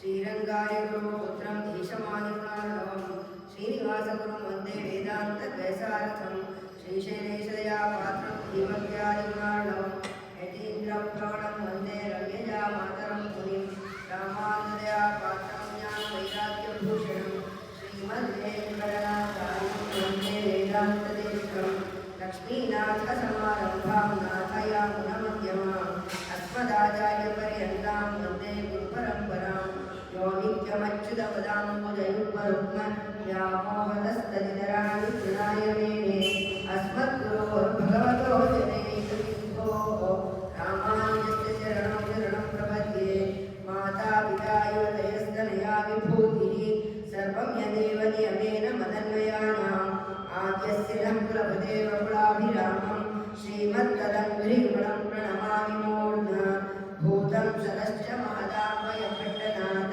श्रीरंगार्य गुरु पुत्रं धीशमानिपुराणवं श्रीनिवासगुरुं वन्दे वेदान्तकैसारथं श्रीशैलेशदया पात्रं धीमज्ञानगुणार्णवं यतीन्द्रप्रवणं वन्दे रम्यजा मातरं मुनिं रामानुजदया पात्रं ज्ञानवैराग्यभूषणं श्रीमद्वेङ्कटनाथार्यं वन्दे वेदान्तदेशिकं लक्ष्मीनाथसमारम्भां नाथयामुनमध्यमाम् अस्मदाचार्यपर्यन्तां वन्दे गुरुपरम्परां यो नित्यमच्युतपदाम्बुजयुग्मरुग्म व्यामोहतस्तदितराणि तृणाय मेने अस्मद्गुरोर्भगवतो जनैकसिन्धोः रामानुजस्य चरणं शरणं प्रपद्ये मातापिता युवतयस्तनया विभूतिः सर्वं यदेव नियमेन मदन्वयानाम् आद्यस्य नः कुलपतेव कुलाभिरामं श्रीमत्तदङ्घ्रिगुणं प्रणमामि मूर्ध्ना भूतं सरश्च महदाम्बयभट्टनाथ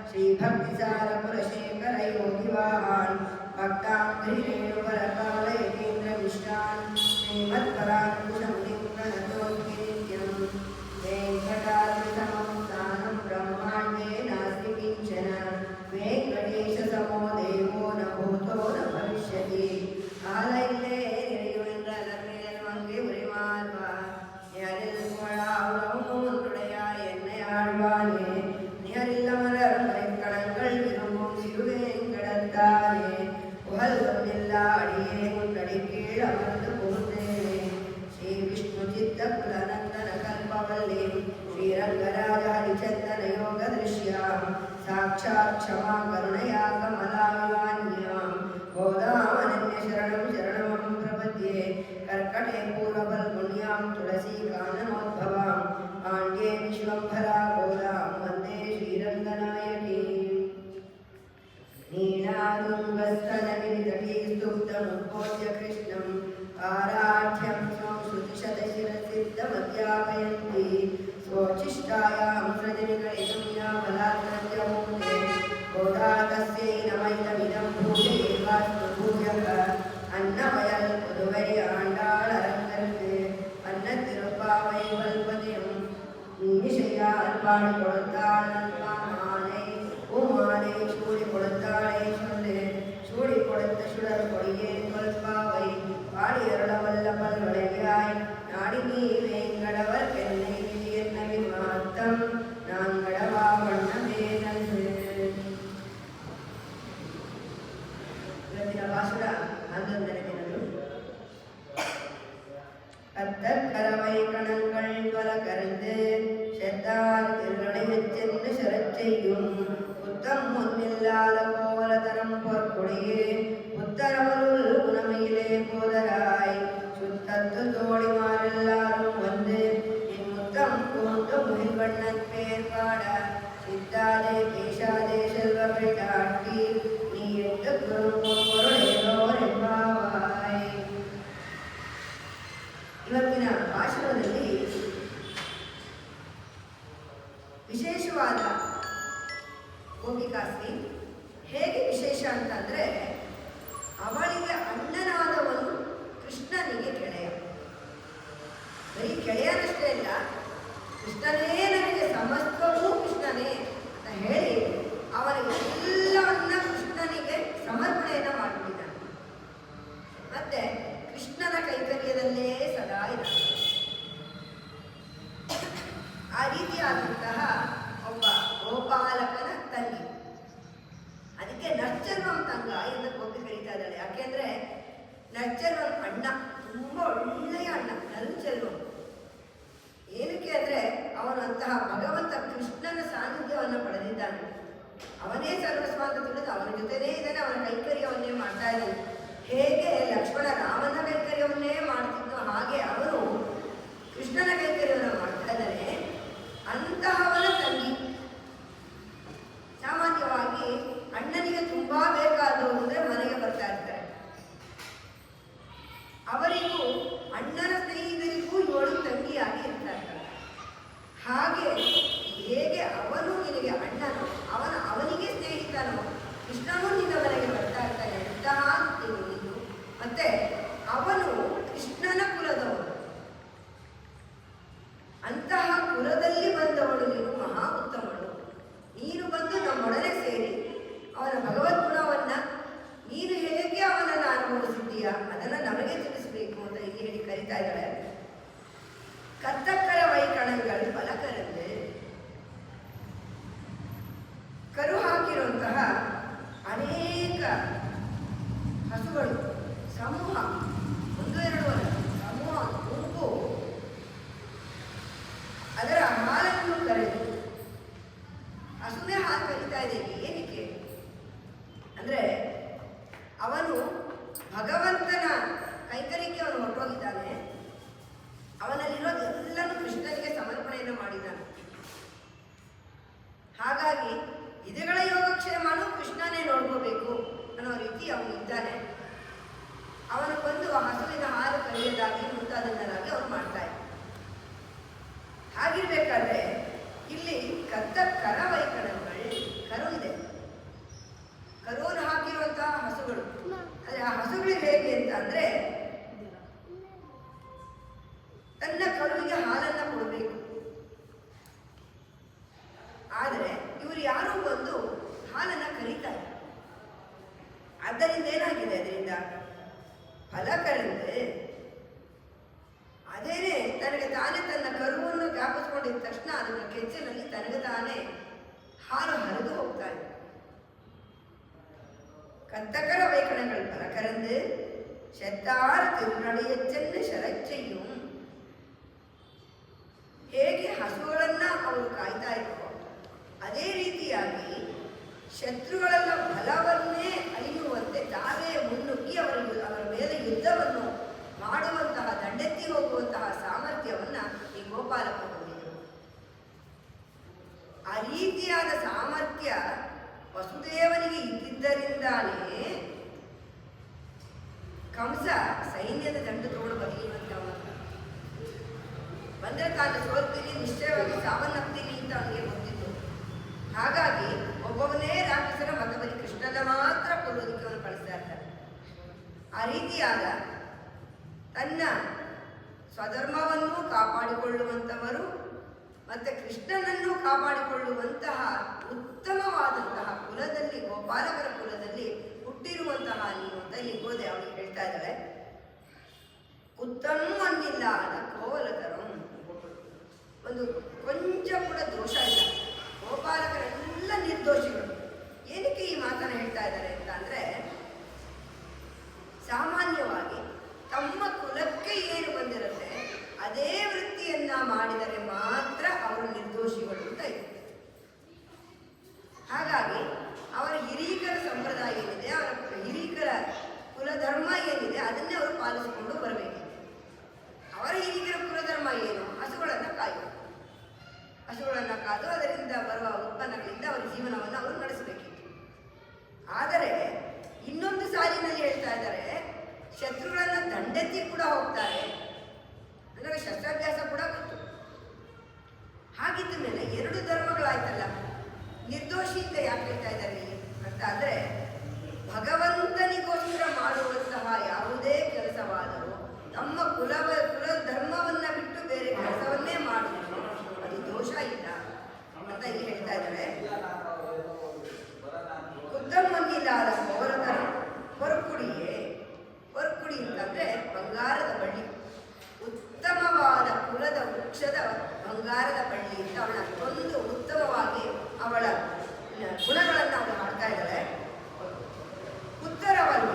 श्रीभक्तिसारकुलशेखरयोगिवाहान् भक्ताङ्घ्रिरेणुपरकालयतीन्द्रमिश्रान् श्रीमत्पराङ्कुशमुनिं प्रणतोऽस्मि नित्यं वेङ्कटाद्रिसमं स्थानं ब्रह्माण्डे नास्ति किञ्चन वेङ्कटेशसमो देवो न भूतो न भविष्यति आलैले நிறையுன்ற நன்மையன் வங்கி உரிமார்வா யாரில் புகழாவுடைய என்னை ஆழ்வானே நிகரில்லமரர் மறைக்கணங்கள் விரும்பும் சிறுவேங்கடத்தானே புகழ் ஒன்றில்லா அடியே முன்னடி கீழ் அமர்ந்து புகுந்தேனே ஸ்ரீ விஷ்ணு சித்த குலநந்தன கல்பவல்லி ஸ்ரீரங்கராஜ ஹரிச்சந்தன யோக திருஷ்யாம் சாட்சாத் க்ஷமா கருணயா கமலாவிவான்யாம் गोदामनन्यशरणं शरणमहं प्रपद्ये कर्कटे पूर्वफल्गुण्यां तुलसीकाननोद्भवां पाण्ड्ये विश्वम्भरा गोदां वन्दे श्रीरङ्गनायकीं नीलातुङ्गस्तनगिरितटीस्तुप्तमुद्बोध्य कृष्णं पाराढ्यं स्वं श्रुतिशतशिरसिद्धमध्यापयन्ति स्वोच्छिष्टायां सृजनिकलितं या बलात्मन्यमूर्ते गोदातस्यै नमैतमिदं भूयेवास्तु भूयः अन्नवयल पुதுவை ஆண்டாள் அரங்கற்கு அன்னத்திருப்பாவை வல்பதியும் இசையால் பாடி கொடுத்தாள் நன்மானை உமானை சூடி கொடுத்தாளை சொல்லு சூடி கொடுத்த சுடர் கொடியே தொல்பாவை பாடி அருளவல்ல பல்வளையாய் நாடி நீ வேங்கடவர் என்னை என்னவி மாத்தம் நாங்கடவா வண்ணமே நன்று ಭಾಷಣ ಹನ್ನೊಂದನೆಯದು கரவை கணங்கள் பல கரைந்து செத்தார் திருநடை வெச்சென்று சரச் செய்யும் புத்தம் முன்னில்லாத கோவலதரம் பொற்கொடியே புத்தரவருள் குணமையிலே போதராய் சுத்தத்து தோழிமாரெல்லாரும் வந்து இம்முத்தம் கூந்து முகில்வண்ணன் பேர் பாட சித்தாதே கேசாதே செல்வர்கள் தாட்டி நீ எட்டு பொருளேரோரெம்பாவாய். ಇವತ್ತಿನ ಭಾಷಣದಲ್ಲಿ ವಿಶೇಷವಾದ ಗೋಪಿಕಾಸ್ತ್ರೀ ಹೇಗೆ ವಿಶೇಷ ಅಂತಂದರೆ ಅವಳಿಗೆ ಅಣ್ಣನಾದವನು ಕೃಷ್ಣನಿಗೆ ಗೆಳೆಯ. ಬರೀ ಗೆಳೆಯನಷ್ಟೇ ಇಲ್ಲ, ಕೃಷ್ಣನೇ ನನಗೆ ಸಮಸ್ತವೂ ಕೃಷ್ಣನೇ ಅಂತ ಹೇಳಿ ಅವನಿಗೆ ಎಲ್ಲವನ್ನ ಕೃಷ್ಣನಿಗೆ ಸಮರ್ಪಣೆಯನ್ನು ಮಾಡಿಬಿಟ್ಟಿದ್ದಾನೆ. ಮತ್ತೆ ಕೃಷ್ಣನ ಕೈಕರ್ಯದಲ್ಲೇ ಸದಾ ಇದ್ದಾನೆ. ಆ ರೀತಿಯಾದಂತಹ ಒಬ್ಬ ಗೋಪಾಲಕನ ತಂಗಿ. ಅದಕ್ಕೆ ನರ್ಚರ್ವಂ ತಂಗ ಎಂದು ಗೋಪಿ ಕರೀತಾ ಇದ್ದಾಳೆ. ಯಾಕೆಂದ್ರೆ ನರ್ಚರ್ವಂ ಅಣ್ಣ ತುಂಬ ಒಳ್ಳೆಯ ಅಣ್ಣ, ನರ್ಚರ್ವಂ. ಏನಕ್ಕೆ ಅಂದರೆ ಅವನು ಅಂತಹ ಭಗವಂತ ಕೃಷ್ಣನ ಸಾನ್ನಿಧ್ಯವನ್ನು ಪಡೆದಿದ್ದಾನೆ. ಅವನೇ ಸರ್ವಸ್ವ ಅಂತ ತಿಳಿದು ಅವನ ಜೊತೆನೇ ಇದ್ದಾನೆ, ಅವನ ಕೈಕರ್ಯವನ್ನೇ ಮಾಡ್ತಾ ಇದ್ದಾನೆ. ಹೇಗೆ ಲಕ್ಷ್ಮಣ ರಾಮನ ಕೈಕರ್ಯವನ್ನೇ ಮಾಡ್ತಿದ್ದೋ ಹಾಗೆ ಅವನು ಕೃಷ್ಣನ ಕೈಕರ್ಯವನ್ನು ಮಾಡ್ತಾ ಇದ್ದಾನೆ. ಅಂತಹವನ ತಂಗಿ. ಸಾಮಾನ್ಯವಾಗಿ ಅಣ್ಣನಿಗೆ ತುಂಬಾ ಬೇಕಾದವರು ಅಂದರೆ ಮನೆಗೆ ಬರ್ತಾ ಇರ್ತಾರೆ. ಅವರಿಗೂ ಅಣ್ಣನ ಸ್ನೇಹಿತರಿಗೂ ಇವಳು ತಂಗಿಯಾಗಿ ಇರ್ತಾ ಇರ್ತಾರೆ. ಹಾಗೆ ಹೇಗೆ ಅವನು ನಿನಗೆ ಅಣ್ಣನೋ ಅವನಿಗೆ ಸ್ನೇಹಿತನೋ ಕೃಷ್ಣನೂ ನಿನ್ನ ಮನೆಗೆ ಬರ್ತಾ ಇರ್ತಾನೆ ಅಂತಹ ನೀನು. ಮತ್ತೆ ಅವನು ಕೃಷ್ಣನ ಕುಲದವನು. ಅಂತಹ ಕುಲದಲ್ಲಿ ಬಂದವಳು ನೀನು ಹಸುವೆ ಹಾಲು ಕರೀತಾ ಇದೆ. ಏನಕ್ಕೆ ಅಂದ್ರೆ ಅವನು ಭಗವಂತನ ಕೈಕರ್ಯಕ್ಕೆ ಅವನು ಹೊರಟೋಗಿದ್ದಾನೆ. ಅವನಲ್ಲಿರೋದು ಎಲ್ಲನೂ ಕೃಷ್ಣನಿಗೆ ಸಮರ್ಪಣೆಯನ್ನು ಮಾಡಿದ್ದಾನೆ. ಹಾಗಾಗಿ ಇದುಗಳ ಯೋಗಕ್ಷೇಮನು ಕೃಷ್ಣನೇ ನೋಡ್ಕೋಬೇಕು ಅನ್ನೋ ರೀತಿ ಅವನು ಇದ್ದಾನೆ. ಅವನು ಬಂದು ಆ ಹಸುವಿನ ಹಾಲು ಕರೆಯೋದಾಗಿ ಮುಂತಾದನ್ನಾಗಿ ಅವನು ಮಾಡ್ತಾ ಇದ್ದ. ಹಾಗಿರ್ಬೇಕಾದ್ರೆ ಇಲ್ಲಿ ಕದ್ದ ಕರವೈಕಣಗಳು, ಕರು ಇದೆ, ಕರುವನ್ನು ಹಾಕಿರುವಂತಹ ಹಸುಗಳು. ಆದ್ರೆ ಆ ಹಸುಗಳಿಗೆ ಹೇಗೆ ಅಂತ ಅಂದ್ರೆ ತನ್ನ ಕರುವಿಗೆ ಹಾಲನ್ನ ಕೊಡಬೇಕು. ಆದರೆ ಇವರು ಯಾರು ಬಂದು ಹಾಲನ್ನ ಕರೀತಾರೆ. ಆದ್ದರಿಂದ ಏನಾಗಿದೆ, ಅದರಿಂದ ಫಲ ಕರೆಂದ್ರೆ ಅದೇನೆ ತನಗೆ ತಾನೇ ತನ್ನ ಕರುವನ್ನು ಜ್ಞಾಪಿಸ್ಕೊಂಡಿದ್ದ ತಕ್ಷಣ ಅದನ್ನ ಕೆಚ್ಚನಲ್ಲಿ ತನಗೆ ತಾನೇ ಹಾಲು ಹರಿದು ಹೋಗ್ತಾ ಇದೆ. கத்தகர வைக்கணங்கள் பல கறந்து செத்தார் ತಿರುನಡೆಯ ಚೆನ್ನ ಶರಚ್ಚೆಯು. ಹೇಗೆ ಹಸುಗಳನ್ನ ಅವರು ಕಾಯ್ತಾ ಇದ್ರು ಅದೇ ರೀತಿಯಾಗಿ ಶತ್ರುಗಳೆಲ್ಲ ಬಲವನ್ನೇ ಅಳಿಯುವಂತೆ ತಾವೇ ಮುನ್ನುಗ್ಗಿ ಅವರ ಮೇಲೆ ಯುದ್ಧವನ್ನು ಮಾಡುವಂತಹ, ದಂಡೆತ್ತಿ ಹೋಗುವಂತಹ ಸಾಮರ್ಥ್ಯವನ್ನ ಈ ಗೋಪಾಲಕ ಹೊಂದಿದರು. ಆ ರೀತಿಯಾದ ಸಾಮರ್ಥ್ಯ ವಸುದೇವನಿಗೆ ಇದ್ದಿದ್ದರಿಂದಾನೇ ಕಂಸ ಸೈನ್ಯದ ದಂಡು ತಗೊಂಡು ಬರಲಿರುವಂತೆ ಬಂದರೆ ತಾನು ಸೋಲ್ತೀನಿ, ನಿಶ್ಚಯವಾಗಿ ಸಾವನ್ನಪ್ತೀನಿ ಅಂತ ಅವನಿಗೆ ಗೊತ್ತಿತ್ತು. ಹಾಗಾಗಿ ಒಬ್ಬವನೇ ರಾಕ್ಷಸರ ಮತದಲ್ಲಿ ಕೃಷ್ಣನ ಮಾತ್ರ ಕೊಲ್ಲೋದಕ್ಕೆ ಅವನು ಕಳಿಸ್ತಾ ಇರ್ತಾರೆ. ಆ ರೀತಿಯಾದ ತನ್ನ ಸ್ವಧರ್ಮವನ್ನು ಕಾಪಾಡಿಕೊಳ್ಳುವಂಥವರು ಮತ್ತೆ ಕೃಷ್ಣನನ್ನು ಕಾಪಾಡಿಕೊಳ್ಳುವಂತಹ ಉತ್ತಮವಾದಂತಹ ಕುಲದಲ್ಲಿ, ಗೋಪಾಲಕರ ಕುಲದಲ್ಲಿ ಹುಟ್ಟಿರುವಂತಹ ನೀನು ಅಂತ ಇಲ್ಲಿ ಗೋದೆ ಅವನಿಗೆ ಹೇಳ್ತಾ ಇದ್ದಾಳೆ. ಉತ್ತಮವನ್ನಿಲ್ಲ ಅದ ಕೋವಲಕರು, ಒಂದು ಕೊಂಚ ಕೂಡ ದೋಷ ಇಲ್ಲ. ಗೋಪಾಲಕರೆಲ್ಲ ನಿರ್ದೋಷಿಗಳು. ಏನಕ್ಕೆ ಈ ಮಾತನ್ನು ಹೇಳ್ತಾ ಇದ್ದಾರೆ ಅಂತ ಅಂದ್ರೆ, ಸಾಮಾನ್ಯವಾಗಿ ತಮ್ಮ ಕುಲಕ್ಕೆ ಏನು ಬಂದಿರುತ್ತೆ ಅದೇ ವೃತ್ತಿಯನ್ನ ಮಾಡಿದರೆ ಮಾತ್ರ ಅವರು ನಿರ್ದೋಷಿಗಳು ಅಂತ ಇದೆ. ಹಾಗಾಗಿ ಅವರ ಹಿರೀಕರ ಸಂಪ್ರದಾಯ ಏನಿದೆ, ಅವರ ಹಿರೀಕರ ಕುಲಧರ್ಮ ಏನಿದೆ ಅದನ್ನೇ ಅವರು ಪಾಲಿಸಿಕೊಂಡು ಬರಬೇಕು. ಅವರ ಹಿರೀಕರ ಕುಲಧರ್ಮ ಏನು? ಹಸುಗಳನ್ನು ಕಾಯುವುದು. ಹಸುಗಳನ್ನು ಕಾದು ಅದರಿಂದ ಬರುವ ಉತ್ಪನ್ನಗಳಿಂದ ಅವರ ಜೀವನವನ್ನು ಅವರು ನಡೆಸಬೇಕಿತ್ತು. ಆದರೆ ಇನ್ನೊಂದು ಸಾಲಿನಲ್ಲಿ ಹೇಳ್ತಾ ಇದ್ದಾರೆ, ಶತ್ರುಗಳನ್ನ ದಂಡೆತ್ತಿ ಕೂಡ ಹೋಗ್ತಾರೆ, ಅಂದರೆ ಶಸ್ತ್ರಾಭ್ಯಾಸ ಕೂಡ ಗೊತ್ತು. ಹಾಗಿದ್ದ ಮೇಲೆ ಎರಡು ಧರ್ಮಗಳಾಯ್ತಲ್ಲ, ನಿರ್ದೋಷಿ ಅಂತ ಯಾಕೆ ಹೇಳ್ತಾ ಇದ್ದಾರೆ ಅಂತ ಅಂದ್ರೆ, ಭಗವಂತನಿಗೋಸ್ಕರ ಮಾಡುವಂತಹ ಯಾವುದೇ ಕೆಲಸವಾದರೂ ತಮ್ಮ ಕುಲ ಧರ್ಮವನ್ನ ಬಿಟ್ಟು ಬೇರೆ ಕೆಲಸವನ್ನೇ ಮಾಡುವುದು ಅದು ದೋಷ ಇಲ್ಲ ಅಂತ ಇಲ್ಲಿ ಹೇಳ್ತಾ ಇದ್ದಾರೆ. ಉತ್ತಮವನ್ನಿಲ್ಲದ ಪೌರಕರ ಹೊರಕುಡಿಯೇ, ಹೊರಕುಡಿ ಅಂತಂದ್ರೆ ಬಂಗಾರದ ಬಳ್ಳಿ, ಉತ್ತಮವಾದ ಕುಲದ ವೃಕ್ಷದ ಬಂಗಾರದ ಬಳ್ಳಿ ಅಂತ ಅವಳ ಅಷ್ಟೊಂದು ಉತ್ತಮವಾಗಿ ಅವಳ ಗುಣಗಳನ್ನು ಅವಳು ಮಾಡ್ತಾ ಇದ್ದಾಳೆ. ಉತ್ತರವಲು,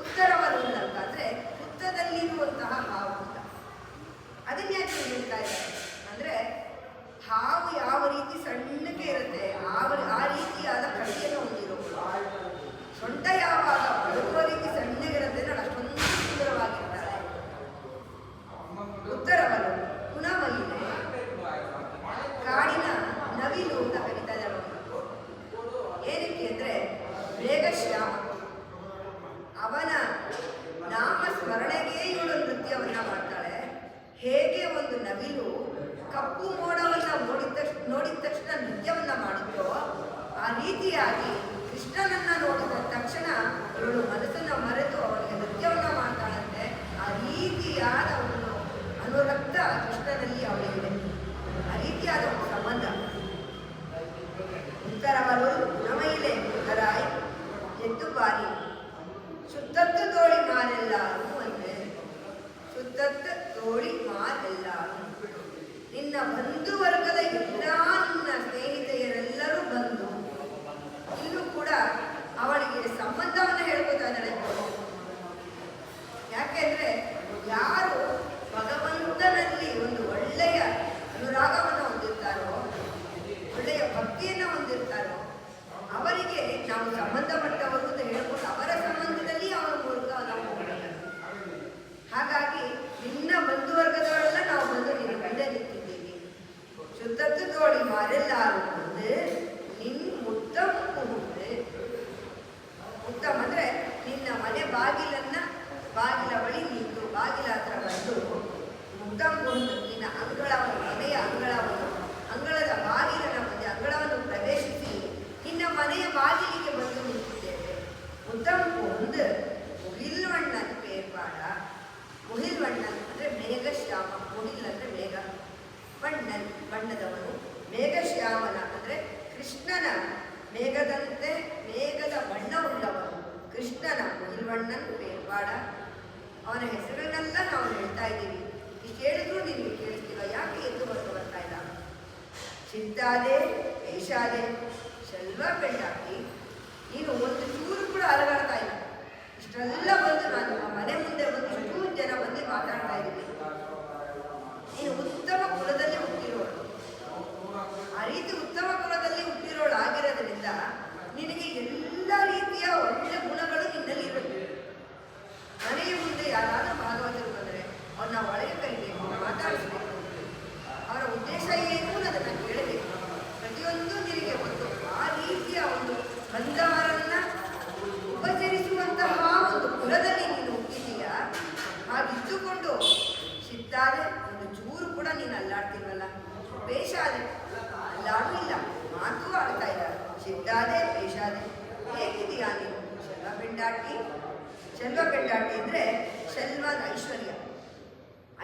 ಉತ್ತರವಲು ಅಂತಂದ್ರೆ ಹುತ್ತದಲ್ಲಿರುವಂತಹ ಹಾವು ಅಂತ. ಅದನ್ನ ಯಾಕೆ ಹೇಳ್ತಾ ಇದ್ದಾರೆ ಅಂದ್ರೆ, ಹಾವು ಯಾವ ರೀತಿ ಸಣ್ಣಕ್ಕೆ ಇರುತ್ತೆ ಆ ರೀತಿಯಾದ ಕಡಿಯನ್ನು ಹೊಂದಿರೋದು. ಸೊಂಟ ಯಾವಾಗ ಬದುಕುವ ರೀತಿ ಸಣ್ಣಗಿರುತ್ತೆ ನೋಡಿ, ಅಷ್ಟೊಂದು ಸುಂದರವಾಗಿರ್ತಾರೆ. ಉತ್ತರವಲು ಗುಣಮಯಿಲೆ, ಕಾಡಿನ ನವಿಲು ಅಂತ ಕರೀತಾ ಇದ್ದಾರೆ. ಏನಕ್ಕೆ ಅಂದ್ರೆ ಬೇಗ ಶ್ಯಾಮ, ಅವನ ನಾಮ ಸ್ಮರಣೆಗೆ ಇವಳು ನೃತ್ಯವನ್ನ ಮಾಡ್ತಾಳೆ. ಹೇಗೆ ಒಂದು ನವಿಲು ಕಪ್ಪು ಮೋಡವನ್ನ ನೋಡಿದ ತಕ್ಷಣ ನೃತ್ಯವನ್ನ ಮಾಡುತ್ತೋ ಆ ರೀತಿಯಾಗಿ ಕೃಷ್ಣನನ್ನ ನೋಡಿದ ತಕ್ಷಣ ಇವಳು ಮನಸ್ಸನ್ನ ಮರೆತು ಅವನಿಗೆ ನೃತ್ಯವನ್ನ ಮಾಡ್ತಾಳಂತೆ. ಆ ರೀತಿಯಾದ ಒಂದು ಅನುರಕ್ತ ಕೃಷ್ಣನಲ್ಲಿ ಅವಳಿಗಿದೆ, ಆ ರೀತಿಯಾದ ಒಂದು ಸಂಬಂಧ. ಉತ್ತರವಲು ಗುಣಮಯಿಲೆ ಉತ್ತರಾಯ್ ಎದ್ದು ಬಾರಿ ಸುತ್ತತ್ತು ತೋಳಿ ಮಾರೆಲ್ಲಾರು ಅಂದ್ರೆ, ಸುತ್ತತ್ತು ತೋಳಿ ಮಾರೆಲ್ಲಾರು, ನಿನ್ನ ಬಂಧು ವರ್ಗದ ಎಲ್ಲ ನಿನ್ನ ಸ್ನೇಹಿತೆಯರೆಲ್ಲರೂ ಬಂದು ಇಲ್ಲೂ ಕೂಡ ಅವಳಿಗೆ ಸಂಬಂಧವನ್ನು ಹೇಳ್ಕೊತಾ ಇದ್ದಾಳೆ. ಯಾಕೆಂದ್ರೆ ಯಾರು ಭಗವಂತನಲ್ಲಿ ಒಂದು ಒಳ್ಳೆಯ ಅನುರಾಗವನ್ನು ಹೊಂದಿರ್ತಾರೋ, ಒಳ್ಳೆಯ ಬೇಡ. ಅವನ ಹೆಸರನ್ನೆಲ್ಲ ನಾವು ಹೇಳ್ತಾ ಇದ್ದೀವಿ. ಇಷ್ಟು ಹೇಳಿದ್ರು ನಿನಗೆ ಕೇಳಿಸ್ತಿಲ್ಲ, ಯಾಕೆ ಎದ್ದು ಬರ್ತಾ ಇಲ್ಲ? ಚಿತ್ತಾದೆ ಪೇಶಾದೆ ಶಲ್ವ ಬೆಂಡಾಕಿ, ನೀನು ಒಂದು ಚೂರು ಕೂಡ ಅಲಗಾಡ್ತಾ ಇಲ್ಲ. ಇಷ್ಟೆಲ್ಲ ಬಂದು ನಾನು ಮನೆ ಮುಂದೆ ಬಂದು ಇಷ್ಟೂ ಜನ ಬಂದು ಮಾತಾಡ್ತಾ ಇದ್ದೀನಿ. ನೀನು ಉತ್ತಮ ಕುಲದಲ್ಲಿ ಹುಟ್ಟಿರೋಳು. ಆ ರೀತಿ ಉತ್ತಮ ಕುಲದಲ್ಲಿ ಹುಟ್ಟಿರೋಳು ಆಗಿರೋದ್ರಿಂದ ನಿನಗೆ ಎಲ್ಲ ರೀತಿಯ ಒಳ್ಳೆ ಗುಣಗಳು ನಿನ್ನಲ್ಲಿ ಇರುತ್ತೆ. ಮನೆಯ ಮುಂದೆ ಯಾರಾದರೂ ಭಾಗವತರು ಬಂದರೆ ಅವ್ರನ್ನ ಒಳಗೆ ಕರಿಬೇಕು, ಮಾತಾಡಿಸ್ಬೇಕು. ಅವರ ಉದ್ದೇಶ ಏನು ಅದನ್ನು ಕೇಳಬೇಕು. ಪ್ರತಿಯೊಂದು ನಿನಗೆ ಒಂದು ಆ ರೀತಿಯ ಒಂದು ಬಂದವರನ್ನ ಉಪಚರಿಸುವಂತಹ ಒಂದು ಕುಲದಲ್ಲಿ ನೀನು ಹುಟ್ಟಿದೀಯ. ಹಾಗಿದ್ದುಕೊಂಡು ಸಿದ್ದಾದೆ ಒಂದು ಚೂರು ಕೂಡ ನೀನು ಅಲ್ಲಾಡ್ತಿಲ್ವಲ್ಲ. ಪೇಶಾದೆ ಅಲ್ಲಾಡೂ ಇಲ್ಲ, ಮಾತು ಆಡ್ತಾ ಇಲ್ಲ. ಸಿದ್ದಾದೆ ಪೇಶಾದೆ ಹೇಗಿದೆಯಾ ನೀನು? ಶಲ್ವ ಬೆಂಡಾಟಿ. ಶಲ್ವ ಬೆಂಡಾಟಿ ಅಂದರೆ ಶಲ್ವದ ಐಶ್ವರ್ಯ.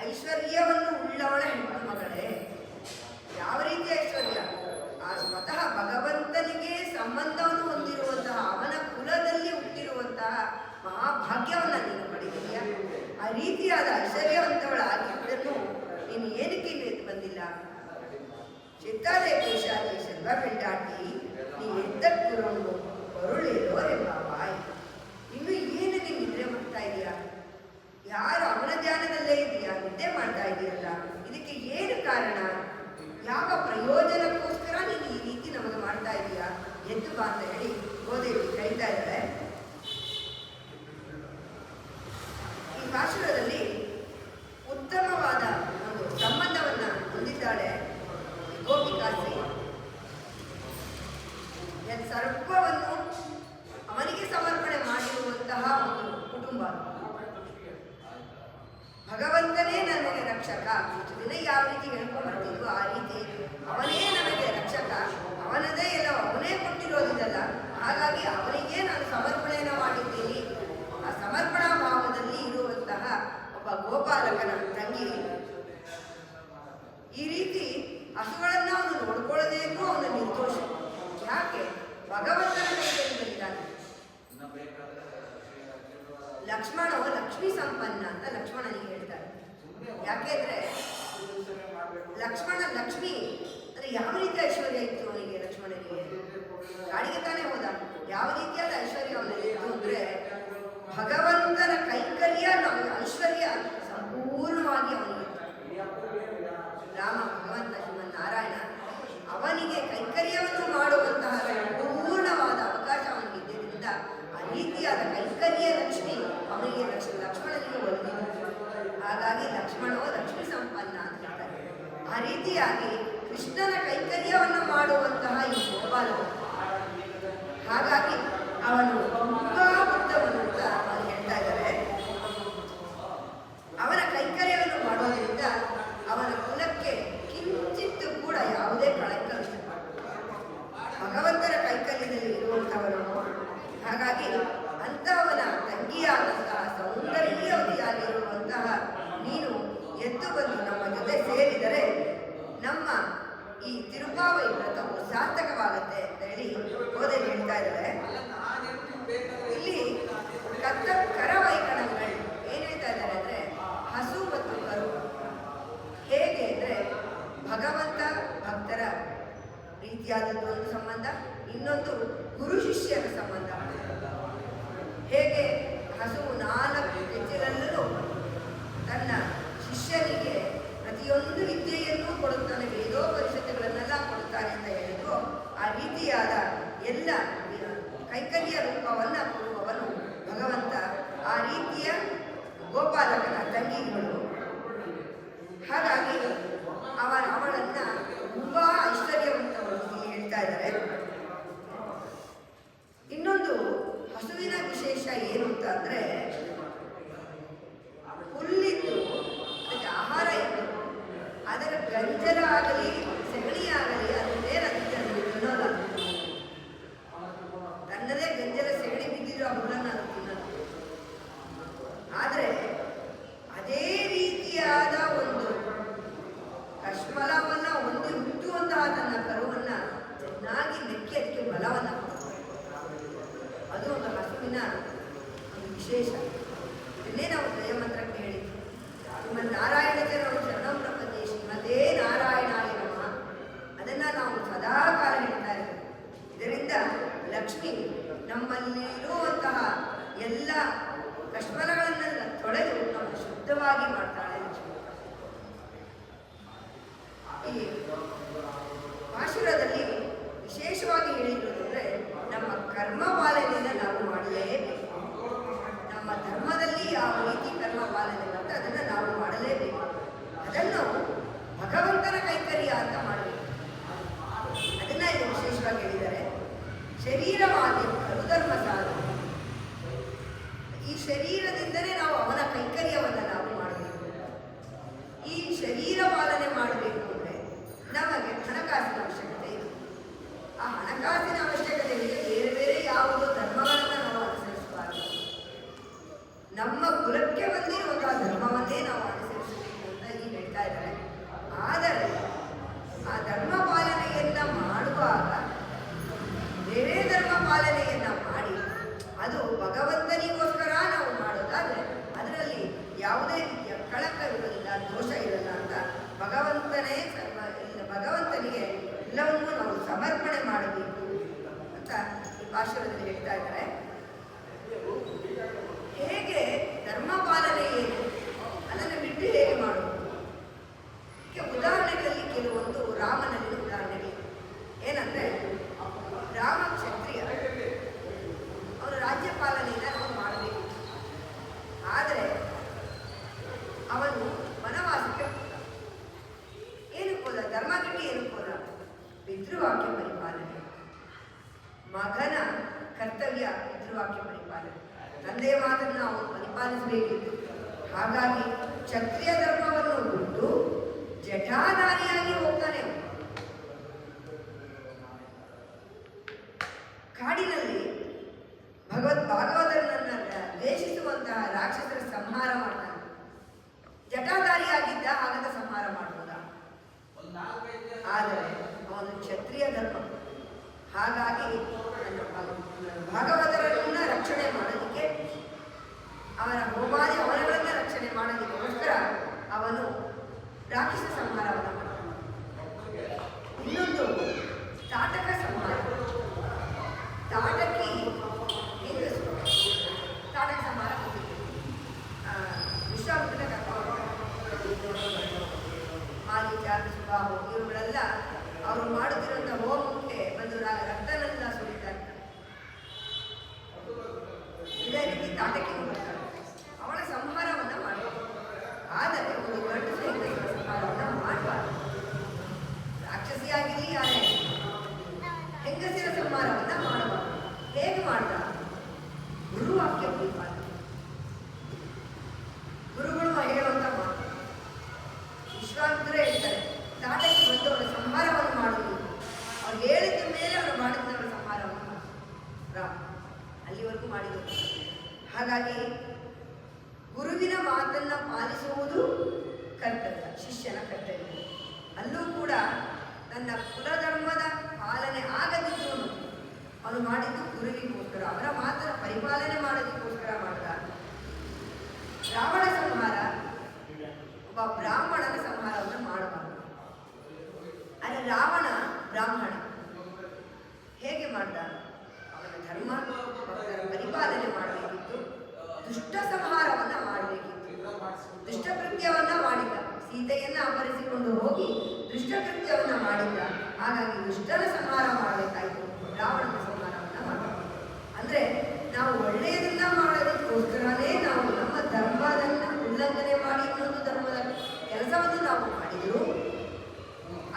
ಐಶ್ವರ್ಯವನ್ನು ಉಳ್ಳವಳ ಹೆಣ್ಣು ಮಗಳೇ. ಯಾವ ರೀತಿಯ ಐಶ್ವರ್ಯ? ಆ ಸ್ವತಃ ಭಗವಂತನಿಗೆ ಸಂಬಂಧವನ್ನು ಹೊಂದಿರುವಂತಹ ಅವನ ಕುಲದಲ್ಲಿ ಹುಟ್ಟಿರುವಂತಹ ಮಹಾಭಾಗ್ಯವನ್ನು ನೀನು ಪಡೆದಿದೆಯಾ? ಆ ರೀತಿಯಾದ ಐಶ್ವರ್ಯವಂತವಳಾಗಿದ್ದನ್ನು ನೀನು ಏನಕ್ಕೆ ಇಲ್ಲಿ ಬಂದಿಲ್ಲ? ಚಿತ್ತಾದೆ ಪೇಶಾದೆ ಶಲ್ವ ಬೆಂಡಾಟಿ ನೀ ಎದ್ದ ಕುರುಡು ಕರುಳೇರೋ ಎಂಬ ಬಾಯಿ. ಇನ್ನು ಏನು ನೀನು ನಿದ್ರೆ ಮಾಡ್ತಾ ಇದೆಯಾ? ಯಾರು ಅವನ ಧ್ಯಾನದಲ್ಲೇ ಇದೆಯಾ? ನಿದ್ದೆ ಮಾಡ್ತಾ ಇದೆಯಲ್ಲ, ಇದಕ್ಕೆ ಏನು ಕಾರಣ? ಯಾವ ಪ್ರಯೋಜನಕ್ಕೋಸ್ಕರ ನೀನು ಈ ರೀತಿ ನಮಗೆ ಮಾಡ್ತಾ ಇದೀಯಾ? ಎದ್ದು ಬಾ ಅಂತ ಹೇಳಿ ಗೋದೇವಿ ಕರೀತಾ ಇದ್ದಾಳೆ. ಈ ಭಾಷಣದಲ್ಲಿ ಉತ್ತಮವಾದ ಒಂದು ಸಂಬಂಧವನ್ನ ಹೊಂದಿದ್ದಾಳೆ ಗೋಪಿಕಾಸಿ. ಸರ್ವವನ್ನು ಅವನಿಗೆ ಸಮರ್ಪಣೆ ಮಾಡಿರುವಂತಹ ಒಂದು ಕುಟುಂಬ. ಭಗವಂತನೇ ನಮಗೆ ರಕ್ಷಕ. ಇಷ್ಟು ದಿನ ಯಾವ ರೀತಿ ಹೇಳ್ಕೊಂಡು ಬರ್ತಿದ್ವು ಆ ರೀತಿ ಅವನೇ ನಮಗೆ ರಕ್ಷಕ, ಅವನದೇ ಎಲ್ಲ ಅವನೇ ಕೊಟ್ಟಿರೋದಿದಲ್ಲ. ಹಾಗಾಗಿ ಅವನಿಗೆ ನಾನು ಸಮರ್ಪಣೆಯನ್ನು ಮಾಡಿದ್ದೀನಿ. ಆ ಸಮರ್ಪಣಾ ಭಾವದಲ್ಲಿ ಇರುವಂತಹ ಒಬ್ಬ ಗೋಪಾಲಕನ ತಂಗಿ ಈ ರೀತಿ ಹಸುಗಳನ್ನು ಅವನು ನೋಡ್ಕೊಳ್ಳೋದೇನು ಅವನ ನಿರ್ದೋಷ. ಯಾಕೆ? ಭಗವಂತನ ಕೈಗಳಿದ್ದಾನೆ. ಲಕ್ಷ್ಮಣ ಲಕ್ಷ್ಮೀ ಸಂಪನ್ನ ಅಂತ ಲಕ್ಷ್ಮಣನಿಗೆ ಹೇಳ್ತಾರೆ. ಯಾಕೆಂದ್ರೆ ಲಕ್ಷ್ಮಣ ಲಕ್ಷ್ಮಿ ಅಂದ್ರೆ ಯಾವ ರೀತಿಯ ಐಶ್ವರ್ಯ ಇತ್ತು ಅವನಿಗೆ? ಲಕ್ಷ್ಮಣನಿಗೆ ಕಾಡಿಗೆ ತಾನೇ ಹೋದ. ಯಾವ ರೀತಿಯಾದ ಐಶ್ವರ್ಯ ಅವನಲ್ಲಿ ಇತ್ತು ಅಂದ್ರೆ ಭಗವಂತನ ಕೈಕರ್ಯ ಐಶ್ವರ್ಯ ಸಂಪೂರ್ಣವಾಗಿ ಅವನಿಗೆ. ರಾಮ ಭಗವಂತ ಶ್ರೀಮನ್ನಾರಾಯಣ ಅವನಿಗೆ ಕೈಕರ್ಯವನ್ನು ಮಾಡುವಂತಹ ಸಂಪೂರ್ಣವಾದ ಅವಕಾಶ ಅವನಿಗೆ ಇದ್ದಿದ್ದರಿಂದ ಆ ರೀತಿಯಾದ ಕೈಕರ್ಯ ಲಕ್ಷ್ಮಿ ಅವನಿಗೆ ಲಕ್ಷ್ಮಣನಿಗೆ ಒಲಿದಿದೆ. ಹಾಗಾಗಿ ಲಕ್ಷ್ಮಣೋ ಲಕ್ಷ್ಮೀ ಸಂಪನ್ನ ಅಂತ ಹೇಳ್ತಾರೆ. ಆ ರೀತಿಯಾಗಿ ಕೃಷ್ಣನ ಕೈಕರ್ಯವನ್ನು ಮಾಡುವಂತಹ ಈ ಗೋಪಾಲ. ಹಾಗಾಗಿ ಅವನು ತುಂಬಾ ಬುದ್ಧವನು ಅಂತ ಅವರು ಹೇಳ್ತಾ ಇದ್ದಾರೆ. ಅವನ ಕೈಕರ್ಯವನ್ನು ಮಾಡೋದ್ರಿಂದ ಅವನ ಕುಲಕ್ಕೆ ಕಿಂಚಿತ್ತು ಕೂಡ ಯಾವುದೇ ಕಳಂಕವಿಲ್ಲ. ಭಗವಂತನ ಕೈಕರ್ಯದಲ್ಲಿ ಇರುವಂಥವನು. ಹಾಗಾಗಿ ಅಂಥವನ ತಂಗಿಯಾದಂತಹ ಸೌಂದರ್ಯವತಿಯಾಗಿರುವಂತಹ ನೀನು ಎದ್ದು ಬಂದು ನಮ್ಮ ಜೊತೆ ಸೇರಿದರೆ ನಮ್ಮ ಈ ತಿರುಪಾವಳಿ ವ್ರತವು ಸಾರ್ಥಕವಾಗುತ್ತೆ ಅಂತ ಹೇಳಿ ಗೋದೇವಿ ಹೇಳ್ತಾ ಇದ್ದಾರೆ. ಇಲ್ಲಿ ಕರವೈಕಣಗಳು ಏನ್ ಹೇಳ್ತಾ ಇದ್ದಾರೆ ಅಂದ್ರೆ ಹಸು ಮತ್ತು ಕರು ಹೇಗೆ ಅಂದ್ರೆ ಭಗವಂತ ಭಕ್ತರ ರೀತಿಯಾದದ್ದು ಒಂದು ಸಂಬಂಧ, ಇನ್ನೊಂದು ಗುರು ಶಿಷ್ಯರ ಸಂಬಂಧ. ಹೇಗೆ ಹಸುವು 4 ಹೆಜ್ಜೆಗಳಲ್ಲೂ ತನ್ನ ಶಿಷ್ಯನಿಗೆ ಪ್ರತಿಯೊಂದು ವಿದ್ಯೆಯನ್ನೂ ಕೊಡುತ್ತಾನೆ, ವೇದೋಪನಿಷತ್ತುಗಳನ್ನೆಲ್ಲ ಕೊಡುತ್ತಾನೆ ಅಂತ ಹೇಳಿದ್ರು. ಆ ರೀತಿಯಾದ ಎಲ್ಲ ಕೈಕರ್ಯ ರೂಪವನ್ನು ಕೊಡುವವನು ಭಗವಂತ. ಆ ರೀತಿಯ ಗೋಪಾಲಕನ ತಂಗಿಗಳು. ಹಾಗಾಗಿ ಅವಳನ್ನ ತುಂಬಾ ಐಶ್ವರ್ಯವಂತವಳು ಹೇಳ್ತಾ ಇದ್ದಾರೆ. ಇನ್ನೊಂದು ಹಸುವಿನ ವಿಶೇಷ ಏನು ಅಂತ ಅಂದ್ರೆ ಹುಲ್ಲಿದ್ದು ಅದಕ್ಕೆ ಆಹಾರ ಇತ್ತು, ಅದರ ಗಂಜಲ ಆಗಲಿ ಸಗಣಿ ಆಗಲಿ ಅದನ್ನೇ ತಿನ್ನೋಲ್ಲ. ತನ್ನದೇ ಗಂಜಲ ಸಗಣಿ ಬಿದ್ದಿರೋ ಹುಲ್ಲನ್ನು ಅದು ತಿನ್ನೋದು. ಆದರೆ ಅದೇ ರೀತಿಯಾದ ಒಂದು ಹೇಳಿರೋದು ಅಂದರೆ ನಮ್ಮ ಕರ್ಮ ಪಾಲನೆಯನ್ನು ನಾವು ಮಾಡಲೇಬೇಕು. ನಮ್ಮ ಧರ್ಮದಲ್ಲಿ ಯಾವ ರೀತಿ ಕರ್ಮ ಪಾಲನೆ ಬರ್ತದೆ ಅದನ್ನು ನಾವು ಮಾಡಲೇಬೇಕು. ಅದನ್ನು ಭಗವಂತನ ಕೈಕರ್ಯ ಅಂತ ಮಾಡಬೇಕು. ಅದನ್ನ ಇದು ವಿಶೇಷವಾಗಿ ಹೇಳಿದ್ದಾರೆ. ಶರೀರವಾದಿ ಧರ್ಮ ಸಾಧನೆ. ಈ ಶರೀರದಿಂದಲೇ ನಾವು ಅವನ ಕೈಕರ್ಯವನ್ನು ನಾವು ಮಾಡಬೇಕು. ಈ ಶರೀರ ಪಾಲನೆ ಮಾಡಬೇಕು ಅಂದರೆ ನಮಗೆ ಹಣಕಾಸಿನ ಅವಶ್ಯಕತೆ ಇದೆ. ಆ ಹಣಕಾಸಿನ ಅವಶ್ಯಕತೆಗಳಿಗೆ ಬೇರೆ ಬೇರೆ ಯಾವುದೋ ಧರ್ಮಗಳನ್ನು ನಾವು ಅನುಸರಿಸಬಾರದು. ನಮ್ಮ ಕುಲಕ್ಕೆ ಬಂದಿರುವಂತಹ ಧರ್ಮವನ್ನೇ ನಾವು ಅನುಸರಿಸಬೇಕು ಅಂತ ಇಲ್ಲಿ ಹೇಳ್ತಾ ಇದ್ದಾರೆ. ಆದರೆ ಆ ಧರ್ಮ ಪಾಲನೆಯನ್ನ ಮಾಡುವಾಗ ಬೇರೆ ಧರ್ಮ ಪಾಲನೆಯನ್ನ ಮಾಡಿ ಅದು ಭಗವಂತನಿಗೋಸ್ಕರ ನಾವು ಮಾಡೋದಾದ್ರೆ ಅದರಲ್ಲಿ ಯಾವುದೇ ರೀತಿಯ ಕಳಂಕ ಇರೋದಿಲ್ಲ, ದೋಷ ಇರಲ್ಲ ಅಂತ ಭಗವಂತನಿಗೆ ಎಲ್ಲವನ್ನೂ ನಾವು ಸಮರ್ಪಣೆ ಮಾಡಬೇಕು ಅಂತ ಈ ಭಾಷಣದಲ್ಲಿ ಹೇಳ್ತಾ ಇದ್ದಾರೆ. ಹೇಗೆ ಧರ್ಮ ಪಾಲನೆ ಏನು ಅದನ್ನು ಬಿಟ್ಟು ಹೇಗೆ ಮಾಡೋದು? ಉದಾಹರಣೆಗಳಲ್ಲಿ ಕೆಲವೊಂದು ರಾಮನಲ್ಲಿ ಉದಾಹರಣೆಗಳು ಏನಂದ್ರೆ, ರಾಮ ಕ್ಷತ್ರಿಯ, ಅವನು ರಾಜ್ಯ ಪಾಲನೆಯನ್ನು ನಾವು ಮಾಡಬೇಕು. ಆದರೆ ಅವನು ವನವಾಸಕ್ಕೆ ಹೋದ. ಏನಕ್ಕೆ ಹೋದ? ಧರ್ಮಗಟ್ಟಿ ಏನಕ್ಕೆ ಹೋದ? ಪಿತೃವಾಕ್ಯ ಪರಿಪಾಲನೆ, ಮಗನ ಕರ್ತವ್ಯ ಪಿತೃವಾಕ್ಯ ಪರಿಪಾಲನೆ, ತಂದೆಯ ಮಾತನ್ನು ಅವನು ಪರಿಪಾಲಿಸಬೇಕಿತ್ತು. ಹಾಗಾಗಿ ಕ್ಷತ್ರಿಯ ಧರ್ಮವನ್ನು ಬಿಟ್ಟು ಜಟಾಧಾರಿಯಾಗಿ ಹೋಗ್ತಾನೆ. ಕಾಡಿನಲ್ಲಿ ಭಾಗವತರನ್ನ ದ್ವೇಷಿಸುವಂತಹ ರಾಕ್ಷಸರ ಸಂಹಾರ ಮಾಡ್ತಾನೆ. ಜಟಾಧಾರಿಯಾಗಿದ್ದ ಹಾಗದ ಸಂಹಾರ ಮಾಡಬಹುದ? ಆದರೆ ಅವನು ಕ್ಷತ್ರಿಯ ಧರ್ಮ. ಹಾಗಾಗಿ ಭಾಗವತರನ್ನ ರಕ್ಷಣೆ ಮಾಡೋದಕ್ಕೆ, ಅವರ ಹೋಮಾದಿ ಅವರನ್ನ ರಕ್ಷಣೆ ಮಾಡೋದಕ್ಕೋಸ್ಕರ ಅವನು ರಾಕ್ಷಸ ಸಂಹಾರವನ್ನು ಮಾಡ್ತಾನೆ. ಇನ್ನೊಂದು ತಾಟಕ ಸಂಹಾರ. ತಾಟಕಿ ಹೆಂಗಸು ತಾಟಕ ಸಂಹಾರ ವಿಶ್ವಾಮಿತ್ರನ ಕರ್ಕೊಂಡು ಮಾರೀಚ, ಸುಬಾಹು ಇವುಗಳೆಲ್ಲ ಅವರು ಮಾಡುತ್ತಿರುವಂಥ ಹೋಮಕ್ಕೆ ಬಂದು ರಕ್ತನೆಲ್ಲ ಸುರಿತಾರೆ. ಇದೇ ರೀತಿ ತಾಟಕಿ ಬರ್ತಾರೆ. ಅವಳ ಸಂಹಾರವನ್ನು ಮಾಡಬೇಕು. ಆದರೆ ಒಂದು ಗಂಡಸು ಹೆಂಗಸರ ಸಂಹಾರವನ್ನು ಮಾಡಬಾರ್ದು. ರಾಕ್ಷಸಿಯಾಗಿರಲಿ ಯಾರೇ ಹೆಂಗಸಿನ ಸಂಹಾರವನ್ನು ಮಾಡಬಾರ್ದು. ಹೇಗೆ ಮಾಡ್ದ? ಗುರುವಾಕ್ಯ ಪರಿಪಾಲನೆ. ಗುರುಗಳು ಹೇಳುವಂತ ಮಾತು. ವಿಶ್ವಾಮಿತ್ರ ಹೇಳ್ತಾರೆ, ತಾಟಕಿ ಬಂದು ಅವರ ಸಂಹಾರವನ್ನು ಮಾಡುವುದು. ಅವ್ರು ಹೇಳಿದ ಮೇಲೆ ಅವರು ಮಾಡಿದವರ ಸಂಹಾರವನ್ನು ರಾಮ ಅಲ್ಲಿವರೆಗೂ ಮಾಡಿದರು. ಹಾಗಾಗಿ ಗುರುವಿನ ಮಾತನ್ನ ಪಾಲಿಸುವುದು ಕರ್ತವ್ಯ, ಶಿಷ್ಯನ ಕರ್ತವ್ಯ. ಅಲ್ಲೂ ಕೂಡ ತನ್ನ ಕುಲಧರ್ಮದ ಪಾಲನೆ ಆಗದಿದ್ದು ಅವನು ಮಾಡಿದ್ದು ಗುರುವಿಗೋಸ್ಕರ, ಅವರ ಮಾತನ್ನ ಪರಿಪಾಲನೆ ಮಾಡೋದಕ್ಕೋಸ್ಕರ ಮಾಡಿದ. ರಾವಣ ಸಂಹಾರ ಒಬ್ಬ ಬ್ರಾಹ್ಮಣನ ಸಂಹಾರವನ್ನು ಮಾಡಬಾರದು. ಆದರೆ ರಾವಣ ಬ್ರಾಹ್ಮಣ ಹೇಗೆ ಮಾಡ್ದ? ಅವನ ಧರ್ಮ ಪರಿಪಾಲನೆ ಮಾಡಬೇಕಿತ್ತು. ದುಷ್ಟ ಸಂಹಾರವನ್ನ ಮಾಡಬೇಕಿತ್ತು. ದುಷ್ಟಕೃತ್ಯವನ್ನ ಮಾಡಿಲ್ಲ. ಸೀತೆಯನ್ನ ಅಪಹರಿಸಿಕೊಂಡು ಹೋಗಿ ದುಷ್ಟಕೃತ್ಯವನ್ನ ಮಾಡಿಲ್ಲ. ಹಾಗಾಗಿ ದುಷ್ಟನ ಸಂಹಾರ ಮಾಡಬೇಕಾಯಿತು, ರಾವಣನ ಸಂಹಾರವನ್ನ ಮಾಡಬೇಕು. ಅಂದ್ರೆ ನಾವು ಒಳ್ಳೆಯದನ್ನ ಮಾಡೋದಕ್ಕೋಸ್ಕರನೇ ನಾವು ನಮ್ಮ ಧರ್ಮದನ್ನ ಉಲ್ಲಂಘನೆ ಮಾಡಿ ಇನ್ನೊಂದು ಧರ್ಮದ ಕೆಲಸವನ್ನು ನಾವು ಮಾಡಿದ್ರು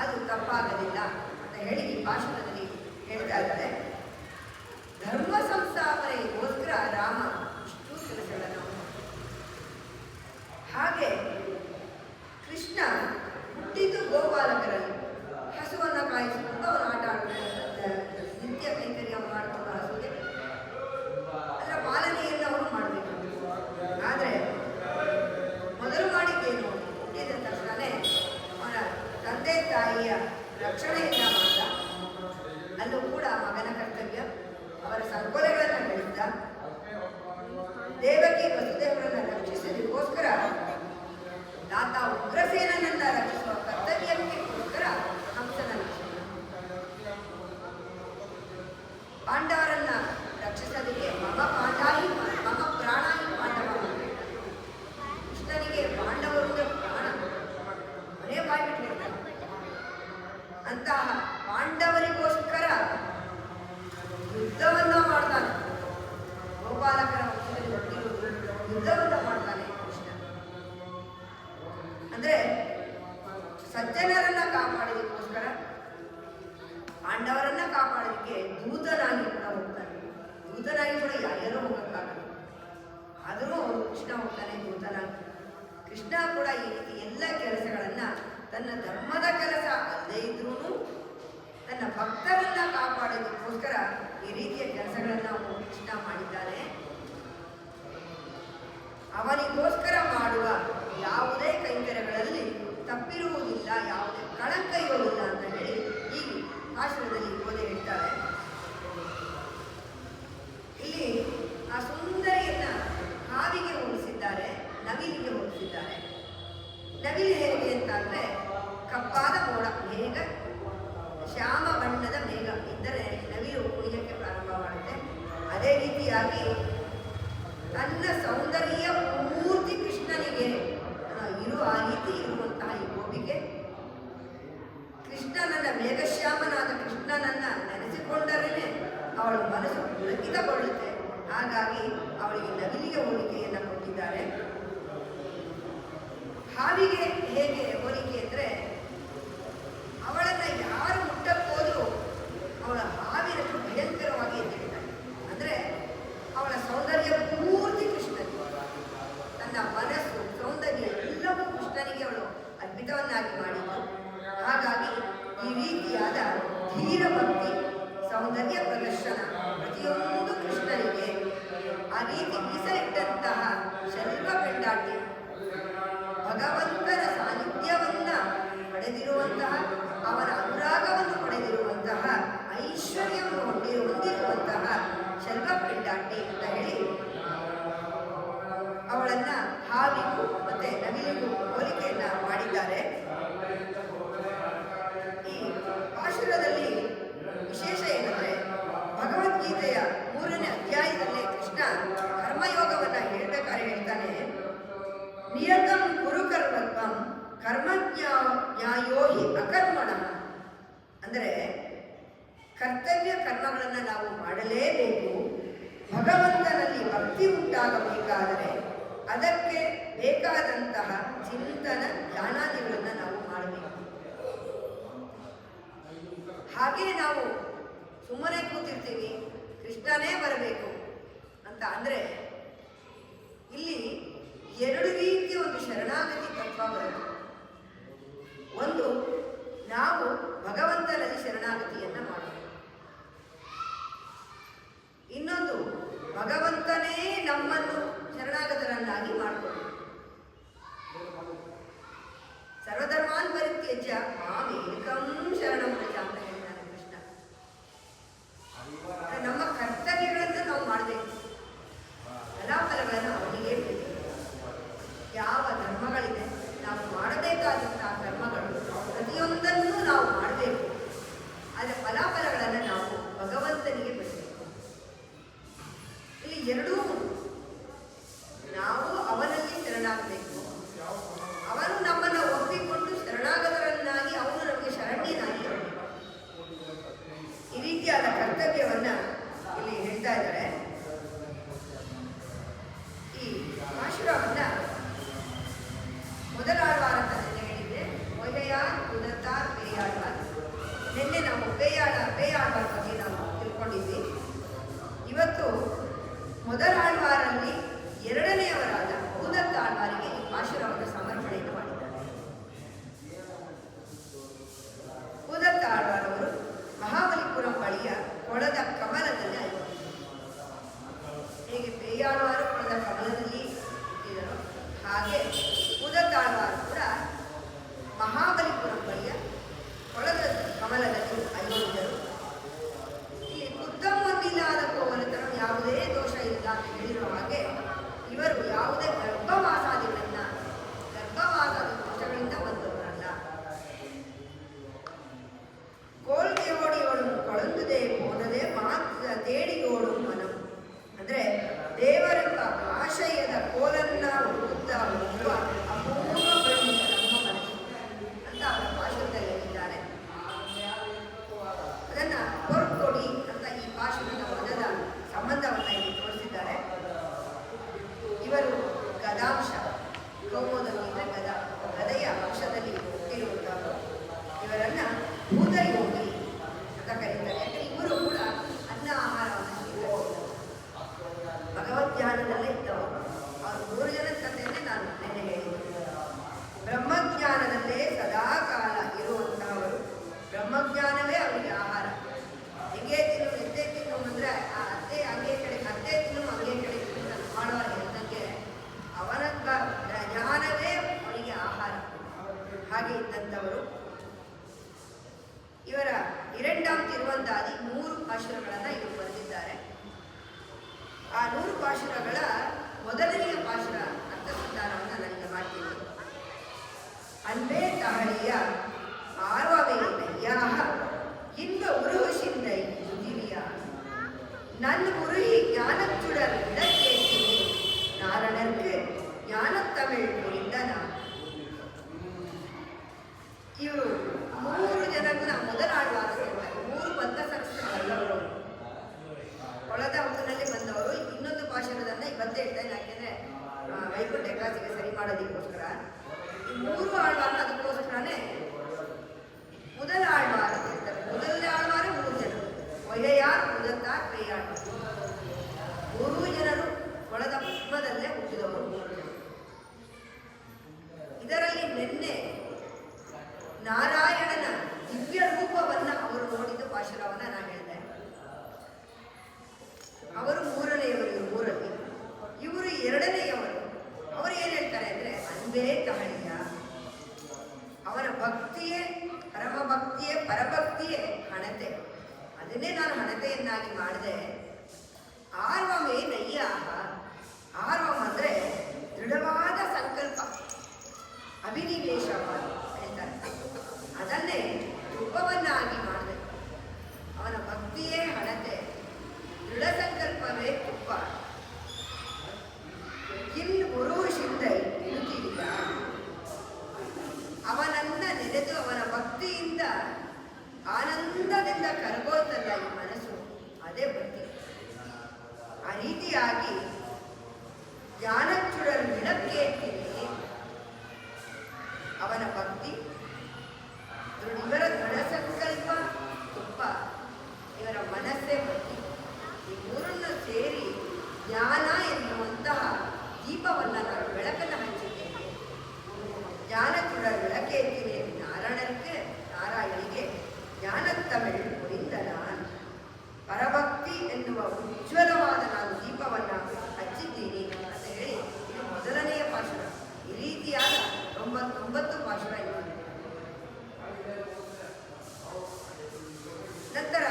ಅದು ತಪ್ಪಾಗಲಿಲ್ಲ ಅಂತ ಹೇಳಿ ಈ ಭಾಷಣದಲ್ಲಿ ಹೇಳ್ತಾ ಇದ್ದಾರೆ. ಧರ್ಮ ಸಂಸ್ಥಾಪನೆಗೋಸ್ಕರ ರಾಮ ಇಷ್ಟು ಕೆಲಸಗಳನ್ನು ಹಾಗೆ ಕೃಷ್ಣ ಹುಟ್ಟಿದ್ದು ಗೋಪಾಲಕರಲ್ಲಿ. ಹಸುವನ್ನು ಕಾಯಿಸಿಕೊಂಡು ಅವನು ಆಟ ಆಡ್ತಾರೆ, ನಿತ್ಯ ಕೈಕರ್ಯ ಮಾಡಿಕೊಂಡು ಹಸುಗೆ ಅದರ ಪಾಲನೆಯನ್ನು ಅವನು ಮಾಡಬೇಕು. ಆದರೆ ಮೊದಲು ಮಾಡಿದ್ದೇನು? ಹುಟ್ಟಿದ ತಕ್ಷಣವೇ ಅವನ ತಂದೆ ತಾಯಿಯ ರಕ್ಷಣೆಯಿಂದ ಮಾಡಿದ. ಅಲ್ಲೂ ಕೂಡ ಮಗನ ಕರ್ತವ್ಯ, ಅವರ ಸಂಕೋಲೆಗಳನ್ನು ಬೆಳೆಸಿದ. ದೇವಕಿ ವಸುದೇವರನ್ನು ರಕ್ಷಿಸಲಿಕ್ಕೋಸ್ಕರ ತಾತ ಉಗ್ರಸೇನನ್ನ ರಕ್ಷಿಸುವ ಕರ್ತವ್ಯಕ್ಕೋಸ್ಕರ ಹಂಸನ ರಕ್ಷಣೆ. ಪಾಂಡವರನ್ನ ರಕ್ಷಿಸಲಿಕ್ಕೆ ಮಮ ಪಾಂಡಾಹಿ ಮಮ ಪ್ರಾಣಾಹಿ ಪಾಂಡವ. ಕೃಷ್ಣನಿಗೆ ಪಾಂಡವರು ಪ್ರಾಣ, ಮನೆ ಬಾಯಿ ಬಿಟ್ಟಿರ್ತಾರೆ. ಅಂತಹ ಪಾಂಡವರಿಗೋಸ್ಕರ ರೀತಿಯಾಗಿ ತನ್ನ ಸೌಂದರ್ಯ ಪೂರ್ತಿ ಕೃಷ್ಣನಿಗೆ ಆ ರೀತಿ ಇರುವಂತಹ ಈ ಗೋಪಿಗೆ ಕೃಷ್ಣನನ್ನ ಮೇಘಶ್ಯಾಮನಾದ ಕೃಷ್ಣನನ್ನ ನೆನೆಸಿಕೊಂಡರೇನೆ ಅವಳ ಮನಸ್ಸು ಪುಳಕಿತಗೊಳ್ಳುತ್ತೆ. ಹಾಗಾಗಿ ಅವಳಿಗೆ ನವಿಲಿಗೆ ಹೋಲಿಕೆಯನ್ನು ಕೊಟ್ಟಿದ್ದಾರೆ. ಹಾವಿಗೆ ಹೇಗೆ ಹೋಲಿಕೆ ಅಂದರೆ, ಅವಳನ್ನ ಯಾರು ಮುಟ್ಟಕ್ಕೆ ಹೋದರೂ ಅವಳ ಹಾವಿನಷ್ಟು ಭಯಂಕರವಾಗಿ ಎದ್ದಿರ್ತಾಳೆ. ಅಂದರೆ ಅವಳ ಸೌಂದರ್ಯ ಪೂರ್ತಿ ಕೃಷ್ಣನಿಗೆ, ತನ್ನ ಮನಸ್ಸು ಸೌಂದರ್ಯ ಎಲ್ಲವೂ ಕೃಷ್ಣನಿಗೆ ಅವಳು ಅದ್ಭುತವನ್ನಾಗಿ ಮಾಡಿದ್ದು. ಹಾಗಾಗಿ ಈ ರೀತಿಯಾದ ಧೀರ ಭಕ್ತಿ ಸೌಂದರ್ಯ ಪ್ರದರ್ಶನ ಪ್ರತಿಯೊಂದು ಕೃಷ್ಣನಿಗೆ ಆ ರೀತಿ ಮೀಸಲಿಟ್ಟಂತಹ ಶಲ್ವ ಪೆಂಡಾಟಿ ಭಗವಂತನ ಸಾನ್ನಿಧ್ಯವನ್ನ ಪಡೆದಿರುವಂತಹ, ಅವನ ಅನುರಾಗವನ್ನು ಪಡೆದಿರುವಂತಹ, ಐಶ್ವರ್ಯವನ್ನು ಹೊಂದಿರುವಂತಹ ಶಲ್ವ ಪೆಂಡಾಟಿ ಅಂತ ಹೇಳಿ ಅವಳನ್ನ ಹಾವಿಗೂ ಮತ್ತೆ ನವಿಲಿಗೂ ಹೋಲಿಕೆಯನ್ನ ಮಾಡಿದ್ದಾರೆ. ಈ ಪಾಶುರದಲ್ಲಿ ವಿಶೇಷ ಏನಂದ್ರೆ, ಭಗವದ್ಗೀತೆಯ 3ನೇ ಅಧ್ಯಾಯದಲ್ಲೇ ಕೃಷ್ಣ ಕರ್ಮಯೋಗವನ್ನ ಹೇಳ್ಬೇಕಾದ್ರೆ ಹೇಳ್ತಾನೆ, ನಿಯತಂ ಕುರು ಕರ್ಮತ್ವಂ ಕರ್ಮಜ್ಞಾಯೋ ಹಿ ಅಕರ್ಮಣ. ಅಂದರೆ ಕರ್ತವ್ಯ ಕರ್ಮಗಳನ್ನು ನಾವು ಮಾಡಲೇಬೇಕು. ಭಗವಂತನಲ್ಲಿ ಭಕ್ತಿ ಉಂಟಾಗಬೇಕಾದರೆ ಅದಕ್ಕೆ ಬೇಕಾದಂತಹ ಚಿಂತನ ಧ್ಯಾನಾದಿಗಳನ್ನು ನಾವು ಮಾಡಬೇಕು. ಹಾಗೆ ನಾವು ಸುಮ್ಮನೆ ಕೂತಿರ್ತೀವಿ, ಕೃಷ್ಣನೇ ಬರಬೇಕು ಅಂತ ಅಂದರೆ ಇಲ್ಲಿ 2 ರೀತಿಯ ಒಂದು ಶರಣಾಗತಿ ತತ್ವ ಬರುತ್ತೆ. ಒಂದು, ನಾವು ಭಗವಂತನಲ್ಲಿ ಶರಣಾಗತಿಯನ್ನು ಮಾಡಬೇಕು. ಇನ್ನೊಂದು, ಭಗವಂತನೇ ನಮ್ಮನ್ನು ಶರಣಾಗತರನ್ನಾಗಿ ಮಾಡಿಕೊಳ್ಳಬೇಕು. ಸರ್ವಧರ್ಮಾನ್ ಪರಿತ್ಯಜ್ಯ ಮಾಮೇಕಂ ಶರಣಂ ವ್ರಜ ಅಂತ ಹೇಳ್ತಾನೆ ಕೃಷ್ಣ. ನಮ್ಮ ಕರ್ತವ್ಯಗಳನ್ನು ನಾವು ಮಾಡಬೇಕು, ಫಲಾಫಲಗಳನ್ನು ಅವನಿಗೆ ಬೇಕು. ಯಾವ ಧರ್ಮಗಳಿದೆ, ನಾವು ಮಾಡಬೇಕಾದಂತಹ ಧರ್ಮಗಳು ಪ್ರತಿಯೊಂದನ್ನು ನಾವು ಮಾಡಬೇಕು. ಅದರ ಫಲಾಫಲಗಳನ್ನು ನಾವು ಭಗವಂತನಿಗೆ ಬಿಡಬೇಕು. ಇಲ್ಲಿ ಎರಡೂ, ನಾವು ಅವನಲ್ಲಿ ಶರಣಾಗಬೇಕು, ಅವನು ನಮ್ಮನ್ನು ಒಪ್ಪಿಕೊಂಡು ಶರಣಾಗತರನ್ನಾಗಿ ಅವನು ನಮಗೆ ಶರಣ್ಯನಾಗಿ ಇರಬೇಕು. ಈ ರೀತಿಯಾದ ಕರ್ತವ್ಯವನ್ನ ಇಲ್ಲಿ ಹೇಳ್ತಾ ಇದ್ದಾರೆ. ಈ ಆಶುರವನ್ನ ಮೊದಲಾಳ್ವಾರ ಅಂತ ನಿನ್ನೆ ಹೇಳಿದ್ದೆ, ಮೊಯ್ಯಾಳ್ ಉದತ್ತಾರ್ ಪೇಯಾಳ್ವಾರ್. ನಿನ್ನೆ ನಾವು ಪೇಯಾಳ್ವಾರ್ ಬಗ್ಗೆ ನಾವು ತಿಳ್ಕೊಂಡಿದ್ವಿ. ಇವತ್ತು ಮೊದಲಾಳ್ವಾರಲ್ಲಿ 2ನೇಯವರಾದ ಉದತ್ತಾಳ್ವಾರಿಗೆ ಈ ಆಶುರವನ್ನು ಸಮರ್ಪಣೆಯನ್ನು ಮಾಡಿದ್ದಾರೆ. ಉದತ್ತಾಳ್ವಾರವರು ಮಹಾಬಲಿಪುರಂ ಬಳಿಯ ಕೊಳದ ಕಮಲದಲ್ಲಿ ಆಯ್ತು. ಹೇಗೆ ಪೇಯಾಳ್ವಾರು ಕೊಳದ ಕಮಲದಲ್ಲಿ ಇದ್ದರು, ಹಾಗೆ ಉದತ್ತಾಳ್ವಾರು ಕೂಡ ಮಹಾಬಲಿಪುರಂ ಬಳಿಯ ಕೊಳದ ಕಮಲದಲ್ಲಿ ಆಯ್ದಿದ್ದರು. ಇಲ್ಲಿ ಕುತ್ತಮ್ಮನಿಲಾದ ಕೋವಲತನ ಯಾವುದೇ ದೋಷ ಇಲ್ಲ ಅಂತ ಹೇಳಿರುವ ಹಾಗೆ ಇವರು ಯಾವುದೇ ಗರ್ಭವಾಸಾದ ದೋಷಗಳಿಂದ ಬಂದವರಲ್ಲ. ಕೋಲ್ಗೆಯೋಡಿಯೋಡು ಕೊಳಂದುದೇ ಹೋನದೆ ಮಾತ್ರ ತೇಡಿಯೋಡು ಮನಂ. ಅಂದರೆ ದೇವರೆಂಬ ಆಶಯದ ಕೋಲನ್ನ ಹುಡುಕುತ್ತಾ ಹೋಗುವ ಅಪೂರ್ವ ಬ್ರಹ್ಮ ನಮ್ಮ ಮನಸ್ಸು ಅಂತ ಅವರ ಭಾಷಣದಲ್ಲಿ ಹೇಳಿದ್ದಾರೆ. ಅದನ್ನ ಹೊರಕೊಡಿ ಅಂತ ಈ ಭಾಷಣದ ಪದದ ಸಂಬಂಧವನ್ನು ಇಲ್ಲಿ ತೋರಿಸಿದ್ದಾರೆ. ಇವರು ಗದಾಂಶ, ಕೌಮೋದಕಿ ಗದ, ಗದೆಯ ಅಂಶದಲ್ಲಿ ಹುಟ್ಟಿರುವಂತಹ ಇವರನ್ನ ಭೂತಯೋಗಿ ಅಂತ ಕರೀತಾರೆ. ಯಾಕಂದ್ರೆ ಇವರು ಕೂಡ ಅನ್ನ ಆಹಾರವನ್ನು ಸ್ವೀಕರಿಸಿದರು, ಭಗವದ್ಧ್ಯಾನದಲ್ಲೇ ಇದ್ದವರು. ಅವರು 3 ಜನದ ಕಥೆಯನ್ನೇ ನಾನು ನಿನ್ನೆ ಹೇಳಿದ್ದೆ. ಬ್ರಹ್ಮಜ್ಞಾನದಲ್ಲೇ ಸದಾಕಾಲ ಇರುವಂತಹವರು, ಬ್ರಹ್ಮಜ್ಞಾನವೇ ಅವರಿಗೆ ಆಹಾರ. ಹೆಂಗೆ ತಿನ್ನು ಎತ್ತೆ ತಿನ್ನು ಅಂದರೆ ಆ ಅತ್ತೆ ಹಂಗೆ ಕಡೆ, ಅತ್ತೆ ತಿನ್ನು ಹಂಗೆ ಕಡೆ ಮಾಡೋರು ಹೇಳ್ದಂಗೆ ಅವನ ಜ್ಞಾನವೇ ಅವನಿಗೆ ಆಹಾರ. ಹಾಗೆ ಇದ್ದಂಥವರು. ಇವರ 2ಾಂ ತಿರುವಂತಾದಿ 100 ಪಾಶುರಗಳನ್ನು ಇವರು ಬರೆದಿದ್ದಾರೆ. ಆ 100 ಪಾಶುರಗಳ ಮೊದಲನೆಯ ಪಾಶುರ ಅರ್ಥಸಂಧಾನವನ್ನು ನನಗೆ ಮಾಡ್ತೀನಿ. ಅನ್ಬೇ ತಹಳಿಯ ಆರ್ವವೇನಯ್ಯ ಇಂದ ಉರುಹುಶಿಂದೈ ಮುದಿರಿಯ ನನ್ನ ಉರುಹಿ ஞானச்சுடர் விளக்கேற்றினே நாரணர்க்கு ஞானத்தமிழ் புரிந்தனான். ಇವರು 3 ಜನರನ್ನ ಮೊದಲಾಳ್ವಾರ ಹೇಳ್ತಾರೆ. 3 ಬದ್ಧ ಸಂಸ್ಥೆಗಳವರು ಕೊಳದ ಹೂವಿನಲ್ಲಿ ಬಂದವರು. ಇನ್ನೊಂದು ಪಾಶರದನ್ನ ಇವತ್ತೇ ಹೇಳ್ತಾರೆ, ಯಾಕೆಂದ್ರೆ ವೈಕುಂಠ ಏಕಾದಶಿಗೆ ಸರಿ ಮಾಡೋದಕ್ಕೋಸ್ಕರ. ಈ 3 ಆಳ್ವಾರ ಅದಕ್ಕೋಸ್ಕರನೇ ಮೊದಲ ಆಳ್ವಾರ ಅಂತ ಹೇಳ್ತಾರೆ. ಮೊದಲನೇ ಆಳ್ವಾರ 3 ಜನರು, ಒಯ್ಯಾರ್, ಮುದತ್ತಾರ್, ಪೇಯಾಳ್. 3 ಜನರು ಕೊಳದ ಪದ್ಮದಲ್ಲೇ ಹುಟ್ಟಿದವರು. ಇದರಲ್ಲಿ ನಿನ್ನೆ ನಾರಾಯಣನ ದಿವ್ಯ ರೂಪವನ್ನ ಅವರು ನೋಡಿದ ಪಾಶುರವನ್ನ ನಾನು ಹೇಳಿದೆ. ಅವರು 3ನೇಯವರು, ಇವರು 3ರಲ್ಲಿ. ಇವರು 2ನೇಯವರು. ಅವರು ಏನ್ ಹೇಳ್ತಾರೆ ಅಂದ್ರೆ, ಅಂದೇ ತಹಳಿಯ ಅವನ ಭಕ್ತಿಯೇ ಪರಮಭಕ್ತಿಯೇ, ಪರಭಕ್ತಿಯೇ ಹಣತೆ. ಅದನ್ನೇ ನಾನು ಹಣತೆಯನ್ನಾಗಿ ಮಾಡಿದೆ. ಆರ್ವಮೇ ನಯ್ಯಾಹ. ಆರ್ವಂ ಅಂದ್ರೆ ದೃಢವಾದ ಸಂಕಲ್ಪ, ಅಭಿನಿವೇಶ ಹೇಳ್ತಾರೆ. ಅದನ್ನೇ ತುಪ್ಪವನ್ನಾಗಿ ಮಾಡಿದೆ. ಅವನ ಭಕ್ತಿಯೇ ಹಣತೆ, ದೃಢ ಸಂಕಲ್ಪವೇ ತುಪ್ಪ. ಕಿನ್ ಉರುಷಿಂದೈ ಇಳುತ್ತಿಲ್ಲ. ಅವನನ್ನ ನೆನೆದು ಅವನ ಭಕ್ತಿಯಿಂದ ಆನಂದದಿಂದ ಕರಗೋತಲ್ಲ ಈ ಮನಸ್ಸು, ಅದೇ ಭಕ್ತಿ. ಆ ರೀತಿಯಾಗಿ ಜ್ಞಾನಚುಡರ್ ವಿಳಕ್ಕೇರ್ತೀನಿ. ಅವನ ಭಕ್ತಿ, ಇವರ ದೃಢ ಸಂಕಲ್ಪ ತುಪ್ಪ, ಇವರ ಮನಸ್ಸೇ ಭಕ್ತಿ. ಈ 3ನ್ನು ಸೇರಿ ಜ್ಞಾನ ಎನ್ನುವಂತಹ ದೀಪವನ್ನು ನಾನು ಬೆಳಕನ್ನು ಹಂಚಿದ್ದೇನೆ. ಜ್ಞಾನಚುಡರ್ ವಿಳಕೇರ್ತೀನಿ ನಾರಾಯಣಿಗೆ ಜ್ಞಾನತ್ತಮಿಳ್ ಮುರಿಂದನಾನ್. ಪರಭಕ್ತಿ ಎನ್ನುವ ಉಜ್ವಲವಾದ ನಾನು ದೀಪವನ್ನು ಹಚ್ಚಿದ್ದೀನಿ ಅಂತ ಹೇಳಿ ಇದು ಮೊದಲನೆಯ ಪಾಶುರ. ಈ ರೀತಿಯಾದ 99 ಪಾಶುರ ಇವೆ. ನಂತರ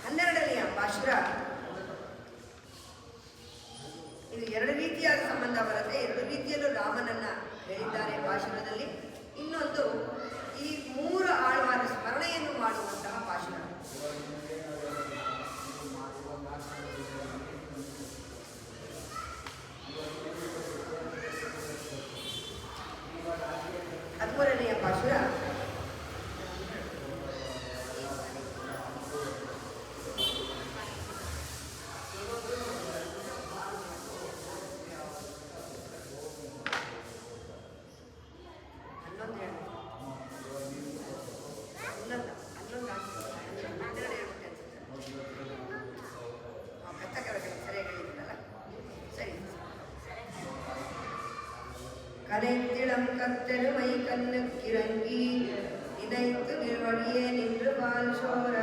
12ನೇಯ ಪಾಶುರ. ಇದು 2 ರೀತಿಯಾದ ಸಂಬಂಧ ಬರುತ್ತೆ. 2 ರೀತಿಯಲ್ಲೂ ರಾಮನನ್ನ ಹೇಳಿದ್ದಾರೆ ಪಾಶುರದಲ್ಲಿ. ಇನ್ನೊಂದು ಈ 3 ಆಳ್ವಾರ ಸ್ಮರಣೆಯನ್ನು ಮಾಡುವಂತಹ ಪಾಶುರ. ಹದಿಮೂರನೆಯ ಪಾಶುರ. கரைத்திளம் கத்தெருமை கண்ணுக்கிறங்கி இணைத்து நிர்வழியே நின்று பால் சோர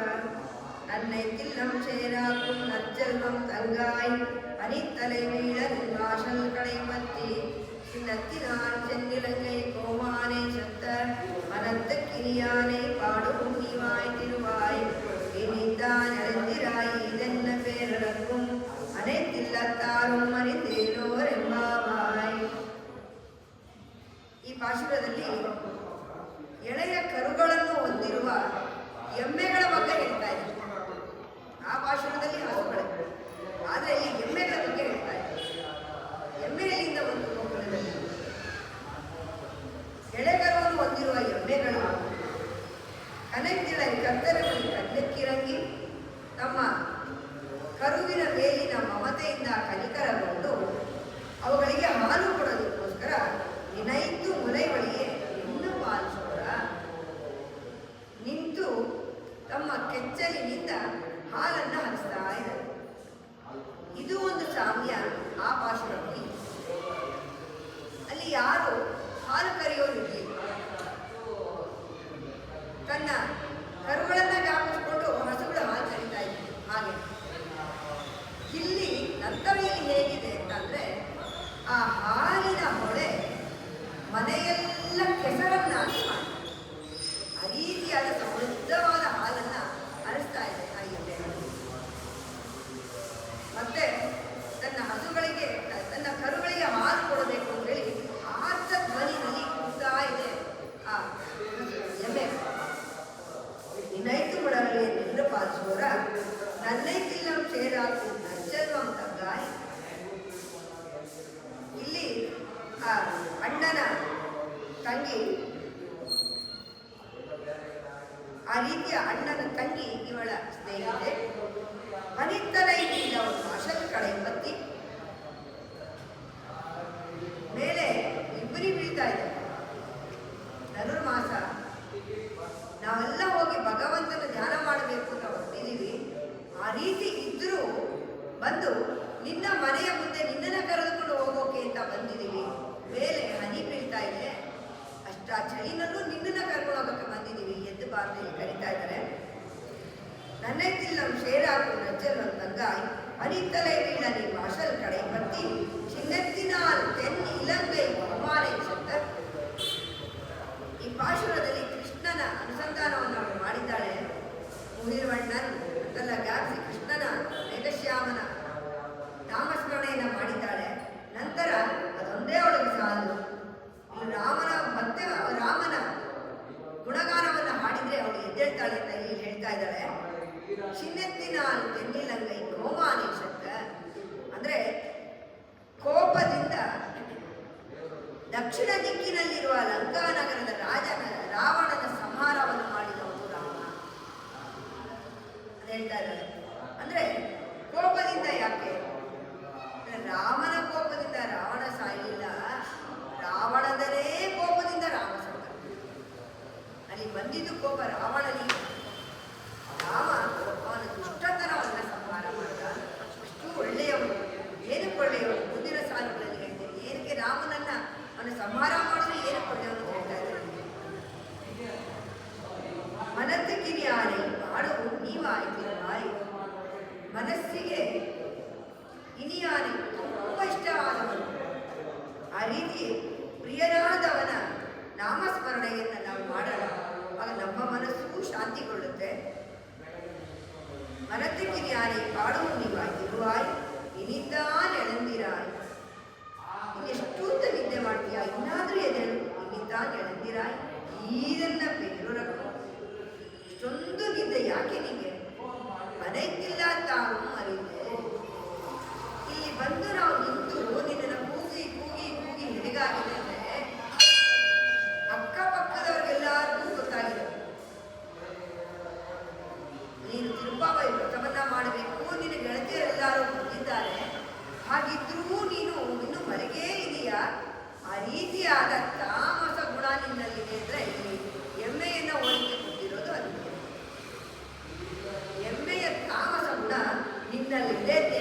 அன்னை தில்லம் சேராக்கும் நற்செல்வம் தங்காய் அணித்தலை வீழ வாசல் கடைமத்தி சின்னத்தினான் சென்னிலங்கை கோமானை சத்த மனத்து கிரியானை பாடும் நீவாய் திருவாய் இனித்தான் எழுந்திராய் இதென்ன பேரடக்கும் அனைத்தில்லத்தாரும் அறிந்தேனோர் ಎಂಬಾವಾಯ್. ಈ ಪಾಶುರದಲ್ಲಿ ಎಳೆಯ ಕರುಗಳನ್ನು ಹೊಂದಿರುವ ಎಮ್ಮೆಗಳ ಬಗ್ಗೆ ಹೇಳ್ತಾ ಇದ್ದಾರೆ. ಆ ಪಾಶುರದಲ್ಲಿ ಹಸುಗಳು, ಆದರೆ ಇಲ್ಲಿ ಎಮ್ಮೆಗಳ ಬಗ್ಗೆ ಹೇಳ್ತಾ ಇದ್ದಾರೆ. ಎಮ್ಮೆಯಲ್ಲಿಂದ ಒಂದು ಗೋಕುಲದಲ್ಲಿ ಎಳೆಕರುವನ್ನು ಹೊಂದಿರುವ ಎಮ್ಮೆಗಳು ಕನೆಕ್ಕಿಳೈ ಕತ್ತರದಲ್ಲಿ ಕಣ್ಣಕ್ಕಿರಂಗಿ ತಮ್ಮ ಕರುವಿನ ಮೇಲಿನ ಮಮತೆಯಿಂದ ಕನಿಕರಗೊಂಡು ಅವುಗಳಿಗೆ ಹಾಲು ಕೊಡೋದಕ್ಕೋಸ್ಕರ ನಿನೈತು ಮುಲೈ ಬಳಿಯೇ ನಿನ್ನು ಪಾಲಿಸೋರ ನಿಂತು ತಮ್ಮ ಕೆಚ್ಚಲಿನಿಂದ ಹಾಲನ್ನು ಹರಿಸ್ತಾ ಇದ್ದಾರೆ. ಇದು ಒಂದು ಸಾಮ್ಯ ಆ ಪಾಶುರದಲ್ಲಿ. ಅಲ್ಲಿ ಯಾರು ಹಾಲು ಕರೆಯೋರಿರಲಿಲ್ಲ. ತನ್ನ ಕರುಗಳನ್ನ ಜ್ಞಾಪಿಸಿಕೊಂಡು ಹಸುಗಳು ಹಾಲು ಕರೀತಾ ಇದ್ರು. ಹಾಗೆ ಇಲ್ಲಿ ನರ್ತವಿಯಲ್ಲಿ ಹೇಗಿದೆ ಅಂತಂದ್ರೆ, ಆ ಹಾಲಿನ ಹೊಳೆ ಮನೆಯೆಲ್ಲ ಕೆಸರನ್ನಾಗಿ ಮಾಡಿ ಆ ರೀತಿಯಾದ ಸಮೃದ್ಧವಾದ ಹಾಲನ್ನ ಹರಿಸ್ತಾ ಇದೆ ಆ ಎಮ್ಮೆಗಳು. ಮತ್ತೆ ತನ್ನ ಹಸುಗಳಿಗೆ, ತನ್ನ ಕರುಗಳಿಗೆ ಹಾಲು ಕೊಡಬೇಕು ಅಂತ ಹೇಳಿ ಆರ್ತ ಧ್ವನಿನಲ್ಲಿ ಕೂಗ್ತಾ ಇದೆ ಆ ಎಮ್ಮೆ. ನಿನ್ನೈತು ಮುಡಲಿ ನಿನ್ನ ಪಾಲಿಸೋರ ನನ್ನೈತಿಲ್ಲಂ ಸೇರಾಕು ನಚ್ಚಲ್ವಂ ಬಂದು ನಿನ್ನ ಮನೆಯ ಮುಂದೆ ನಿನ್ನನ್ನು ಕರೆದುಕೊಂಡು ಹೋಗೋಕೆ ಅಂತ ಬಂದಿದ್ದೀವಿ. ಮೇಲೆ ಹನಿ ಬೀಳ್ತಾ ಇದೆ, ಅಷ್ಟ ಚಳಿನಲ್ಲೂ ನಿನ್ನನ್ನು ಕರ್ಕೊಂಡು ಹೋಗೋಕೆ ಬಂದಿದ್ದೀವಿ, ಎದ್ದು ಬಾ ಅಂತ ಕರೀತಾ ಇದ್ದಾರೆ. நன்னைத்தில்லம் சேராகும் நச்சர்வன் தங்காய் அணித்தலை வீழ நீ வாசல் கடை பற்றி ಚಿನ್ನತ್ತಿನಾಲ್ ತೆನ್ ಇಲಂಗೈ ಕುಮಾರೈ ಸತ್ತ. ಈ ಪಾಶುರದಲ್ಲಿ ಕೃಷ್ಣನ ಅನುಸಂಧಾನವನ್ನು ಅವಳು ಮಾಡಿದ್ದಾಳೆ. ಮುಹಿರ್ವಣ್ಣನ್ ಅಂತೆಲ್ಲ ಗಾಪಿಸಿ ಕೃಷ್ಣನ ಮೇಘಶ್ಯಾಮನ ನಾಮಸ್ಮರಣೆಯನ್ನು ಮಾಡಿದ್ದಾಳೆ. ನಂತರ ಅದೊಂದೇ ಅವಳಿಗೆ ಸಾಲು. ರಾಮನ ಮತ್ತೆ ರಾಮನ ಗುಣಗಾನವನ್ನು ಹಾಡಿದ್ರೆ ಅವಳು ಎದ್ದೇಳ್ತಾಳೆ ಅಂತ ಇಲ್ಲಿ ಹೇಳ್ತಾ ಇದ್ದಾಳೆ. ಚಿನ್ನತ್ತಿನಾಲ್ ತೆನ್ನಿಲಂಗೈ ಕೋಮಾನಿ ಶಬ್ದ ಅಂದ್ರೆ ಕೋಪದಿಂದ ದಕ್ಷಿಣ ದಿಕ್ಕಿನಲ್ಲಿರುವ ಲಂಕಾನಗರದ ರಾವಣನ ಸಂಹಾರವನ್ನು ಮಾಡಿದವನು ರಾಮ ಅಂತ ಹೇಳ್ತಾ ಇದ್ದಾರೆ. ಅಂದ್ರೆ ಕೋಪದಿಂದ ಯಾಕೆ? ರಾಮನ ಕೋಪದಿಂದ ರಾವಣ ಸಾಯಲಿಲ್ಲ, ರಾವಣದನೇ ಕೋಪದಿಂದ ರಾಮ ಸತ್ತ. ಅಲ್ಲಿ ಬಂದಿದ್ದು ಕೋಪ ರಾವಣನಿಗೆ. ರಾಮ ಅವನ ದುಷ್ಟತನವನ್ನು ಸಂಹಾರ ಮಾಡಿದ. ಅಷ್ಟು ಒಳ್ಳೆಯವನು, ಏನಕ್ಕೆ ಒಳ್ಳೆಯವನು? ಮುಂದಿನ ಸಾಲುಗಳಲ್ಲಿ ಹೇಳ್ತೇನೆ. ಏನಕ್ಕೆ ರಾಮನನ್ನ ಅವನ ಸಂಹಾರ ಮಾಡಿದ್ರೆ ಏನಕ್ಕೆ ಒಳ್ಳೆಯವನು ಹೇಳ್ತಾ ಇದ್ದಾರೆ. ಮನಸ್ಸಿಗೆ ಆನೆ ಮಾಡುವು ನೀವಾಯ್ತಿರುವಾಯಿ. ಮನಸ್ಸಿಗೆ ಇನಿಯಾನೆ ತುಂಬ ಇಷ್ಟವಾದವನು, ಆ ರೀತಿ ಪ್ರಿಯರಾದವನ ನಾಮಸ್ಮರಣೆಯನ್ನು ನಾವು ಮಾಡೋಣ, ಆಗ ನಮ್ಮ ಮನಸ್ಸು ಶಾಂತಿಗೊಳ್ಳುತ್ತೆ. ಮನಸ್ಸಿಗಿರಿಯಾನೆ ಪಾಡುವು ನೀವಾಯ್ತಿರುವಾಯ್ ಇನಿದ್ದಾನ್ ಎಳಂದಿರಾಯ್. ಇನ್ನೆಷ್ಟು ನಿದ್ದೆ ಮಾಡ್ತೀಯಾ? ಇನ್ನಾದ್ರೂ ಎದೇಳು. ಇನಿದ್ದಾನ್ ಎಳಂದಿರಾಯ್ ಈದನ್ನ ಬೆಂಗಳೂರಕ್ಕೂ ಇಷ್ಟೊಂದು ನಿದ್ದೆ ಯಾಕೆ ನಿಮಗೆ? ಮನೆಗಿಲ್ಲ ತಾನು ಅರಿದೆ. ಇಲ್ಲಿ ಬಂದು ನಾವು ನಿಂತು ನಿನ್ನನ್ನು ಕೂಗಿ ಕೂಗಿ ಕೂಗಿ ಹೇಗಾಗಿದೆ ಅಂದ್ರೆ ಅಕ್ಕಪಕ್ಕದವ್ರಿಗೆಲ್ಲರಿಗೂ ಗೊತ್ತಾಗಿದೆ. ನೀನು ತಿರುಪಾವೈ ವ್ರತವನ್ನ ಮಾಡಬೇಕು, ನಿನ್ನ ಗೆಳತಿಯರೆಲ್ಲರೂ ಬಂದಿದ್ದಾರೆ, ಹಾಗಿದ್ರೂ ನೀನು ಇನ್ನು ಮರೆಗೇ ಇದೆಯಾ? ಆ ರೀತಿಯಾದ ತಾಮಸ ಗುಣ ನಿನ್ನಲ್ಲಿದೆ ಅಂದ್ರೆ ಇಲ್ಲಿ ಎಮ್ಮೆಯನ್ನು ಹೋಲಿಕೆ ಕೊಟ್ಟಿರೋದು ಅದಕ್ಕೆ. ಎಮ್ಮೆಯ ತಾಮಸ ಗುಣ ನಿನ್ನಲ್ಲಿದೆ ಅಂತ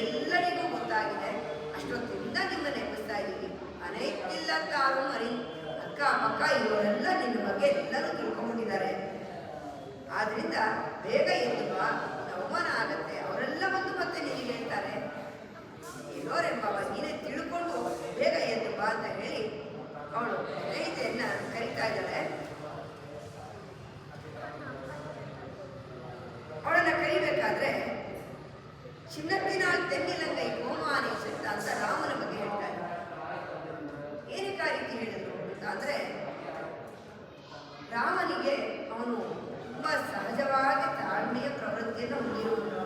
ಎಲ್ಲರಿಗೂ ಗೊತ್ತಾಗಿದೆ. ಅಷ್ಟೊತ್ತಿಂದ ನಿಮ್ಮನ್ನು ಎಬ್ಬಿಸ್ತಾ ಇದ್ದೀವಿ. ಅನೈತಿಲ್ಲ ತಾನು ಮರಿ ಅಕ್ಕ ಪಕ್ಕ ಇವರೆಲ್ಲ ನಿನ್ನ ಬಗ್ಗೆ ಎಲ್ಲರೂ ತಿಳ್ಕೊಂಡಿದ್ದಾರೆ. ಆದ್ರಿಂದ ಬೇಗ ಎದ್ದುವ, ಅವಮಾನ ಆಗತ್ತೆ. ಅವರೆಲ್ಲ ಬಂದು ಮತ್ತೆ ನಿನಗೆ ಹೇಳ್ತಾರೆ ಇರೋರೆಂಬವ ನೀನೇ ತಿಳ್ಕೊಂಡು ಬೇಗ ಎದ್ದು ಬಾ ಅಂತ ಹೇಳಿ ಅವಳು ಸ್ನೇಹಿತೆಯನ್ನ ಕರೀತಾ ಇದ್ದಾಳೆ. ಅವಳನ್ನ ಕರಿಬೇಕಾದ್ರೆ ಚಿನ್ನತ್ತಿನಾಲ್ ತೆನ್ನಿಲಂಗೈ ಕೋಮಾನಿ ಸತ್ತ ಅಂತ ರಾಮನ ಬಗ್ಗೆ ಹೇಳ್ತಾರೆ. ಏನಕ್ಕೆ ಆ ರೀತಿ ಹೇಳಿದ್ರು ಅಂತ ಅಂದ್ರೆ ರಾಮನಿಗೆ ಅವನು ತುಂಬ ಸಹಜವಾಗಿ ತಾಳ್ಮೆಯ ಪ್ರವೃತ್ತಿಯನ್ನು ಹೊಂದಿರುವುದು.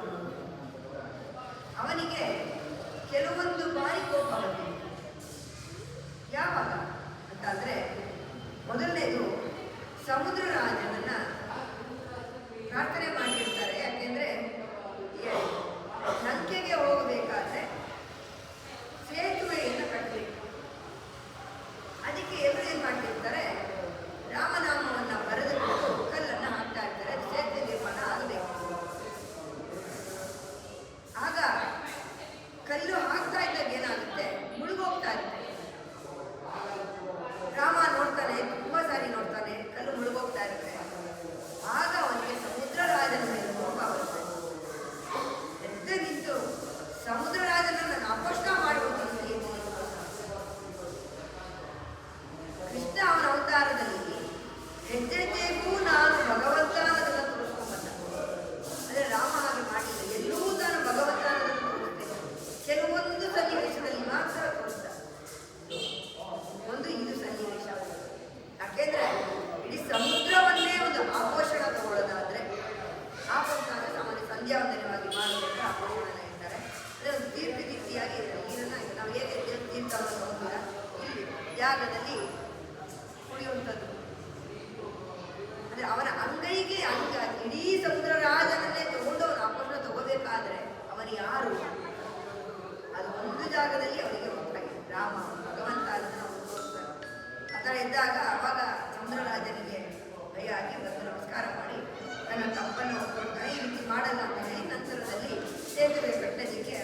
ಅವನಿಗೆ ಕೆಲವೊಂದು ಬಾರಿ ಕೋಪ ಬಂದಿದೆ. ಯಾವಾಗ ಅಂತಂದ್ರೆ ಮೊದಲನೇದು ಸಮುದ್ರ ರಾಜನನ್ನ ಪ್ರಾರ್ಥನೆ ಮಾಡಿರ್ತಾರೆ. ಯಾಕೆಂದ್ರೆ ಲಂಕೆಗೆ ಹೋಗಬೇಕಾದ್ರೆ ಸೇತುವೆಯನ್ನು ಕಟ್ಟಬೇಕು. ಅದಕ್ಕೆ ಎಲ್ಲರೂ ಏನ್ ಮಾಡ್ತಿರ್ತಾರೆ, ರಾಮನಾಮವನ್ನು ಬರೆದುಕೊಂಡು ಕಲ್ಲನ್ನು ಹಾಕ್ತಾ ಇರ್ತಾರೆ. ಅದು ಸೇತುವೆ ನಿರ್ಮಾಣ ಆಗಬೇಕು. ಆಗ ಕಲ್ಲು ಹಾಕ್ತಾ ಇದ್ದಾಗ ಏನಾಗುತ್ತೆ, ಮುಳುಗೋಗ್ತಾ ಇರುತ್ತೆ. ರಾಮ ನೋಡ್ತಾನೆ, ತುಂಬಾ ಸಾರಿ ನೋಡ್ತಾನೆ, ಕಲ್ಲು ಮುಳುಗೋಗ್ತಾ ಇರುತ್ತೆ. ಆಗ ಅವನಿಗೆ ಸಮುದ್ರ ರಾಜನ ಮೇಲೆ ಕೋಪ ಬರುತ್ತೆ. ಎದ್ದೆ ನಿಂತು ಸಮುದ್ರ ರಾಜನನ್ನು ಅಪೋಷಣ ಮಾಡುವಂತೀನಿ. ಕೃಷ್ಣ ಅವನ ಅವತಾರದಲ್ಲಿ ಹೆಜ್ಜೆಗೂ ನಾನು ಭಗವಂತ ಅನ್ನೋದನ್ನು ತೋರಿಸ್ಕೊಂಡ್ಬಂದ. ಅಂದ್ರೆ ರಾಮ ಹಾಗೆ ಮಾಡಿಲ್ಲ, ಎಲ್ಲೂ ತಾನು ಭಗವಂತ ಅನ್ನೋದನ್ನು ತೋರಿಸ್ತೇನೆ. ಕೆಲವೊಂದು ಸನ್ನಿವೇಶದಲ್ಲಿ ಮಾತ್ರ ತೋರಿಸ್ತ. ಒಂದು ಇದು ಸನ್ನಿವೇಶ. ಯಾಕೆಂದ್ರೆ ಇಡೀ ಸಮುದ್ರವನ್ನೇ ಒಂದು ಆಪೋಷಣ ತಗೊಳ್ಳೋದಾದ್ರೆ, ಆಪೋಷಣ ಅಂದ್ರೆ ಸಾಮಾನ್ಯ ಸಂಧ್ಯಾವಂದನವಾಗಿ ಮಾಡೋದಕ್ಕೆ ಆಪೋಷಣ ಹೇಳ್ತಾರೆ. ಅಂದ್ರೆ ಒಂದು ತೀರ್ಥಯಾಗಿ ನೀರನ್ನ ನಾವು ಹೇಗೆ ತೀರ್ಥವನ್ನು ತಗೊಂಡಿರ ಇಲ್ಲಿ ಜಾಗದಲ್ಲಿ ಕುಡಿಯುವಂಥದ್ದು. ಅಂದ್ರೆ ಅವನ ಅಂಗೈಗೆ ಅಂಗ ಇಡೀ ಸಮುದ್ರ ರಾಜನನ್ನೇ ತಗೊಂಡು ಅವನ ಆಪೋಷಣ ತಗೋಬೇಕಾದ್ರೆ ಅವನು ಯಾರು? ಅದು ಒಂದು ಜಾಗದಲ್ಲಿ ಅವನಿಗೆ ಗೊತ್ತಾಗಿದೆ, ರಾಮ ಭಗವಂತ ಅದನ್ನು ಅವನು ತೋರಿಸ್ತಾನೆ. ಆ ಥರ ಇದ್ದಾಗ ಅವಾಗ ಸಮುದ್ರ ರಾಜನಿಗೆ ಭಯ ಆಗಿ ಬಂದು ನಮಸ್ಕಾರ ಮಾಡಿ ತನ್ನ ತಪ್ಪನ್ನು ಒಪ್ಕೊಳ್ತಾನೆ. ಈ ರೀತಿ ಮಾಡಲ್ಲ ಅಂತ ಹೇಳಿ ನಂತರದಲ್ಲಿ ಸೇತುವೆ ಕಟ್ಟಲಿಕ್ಕೆ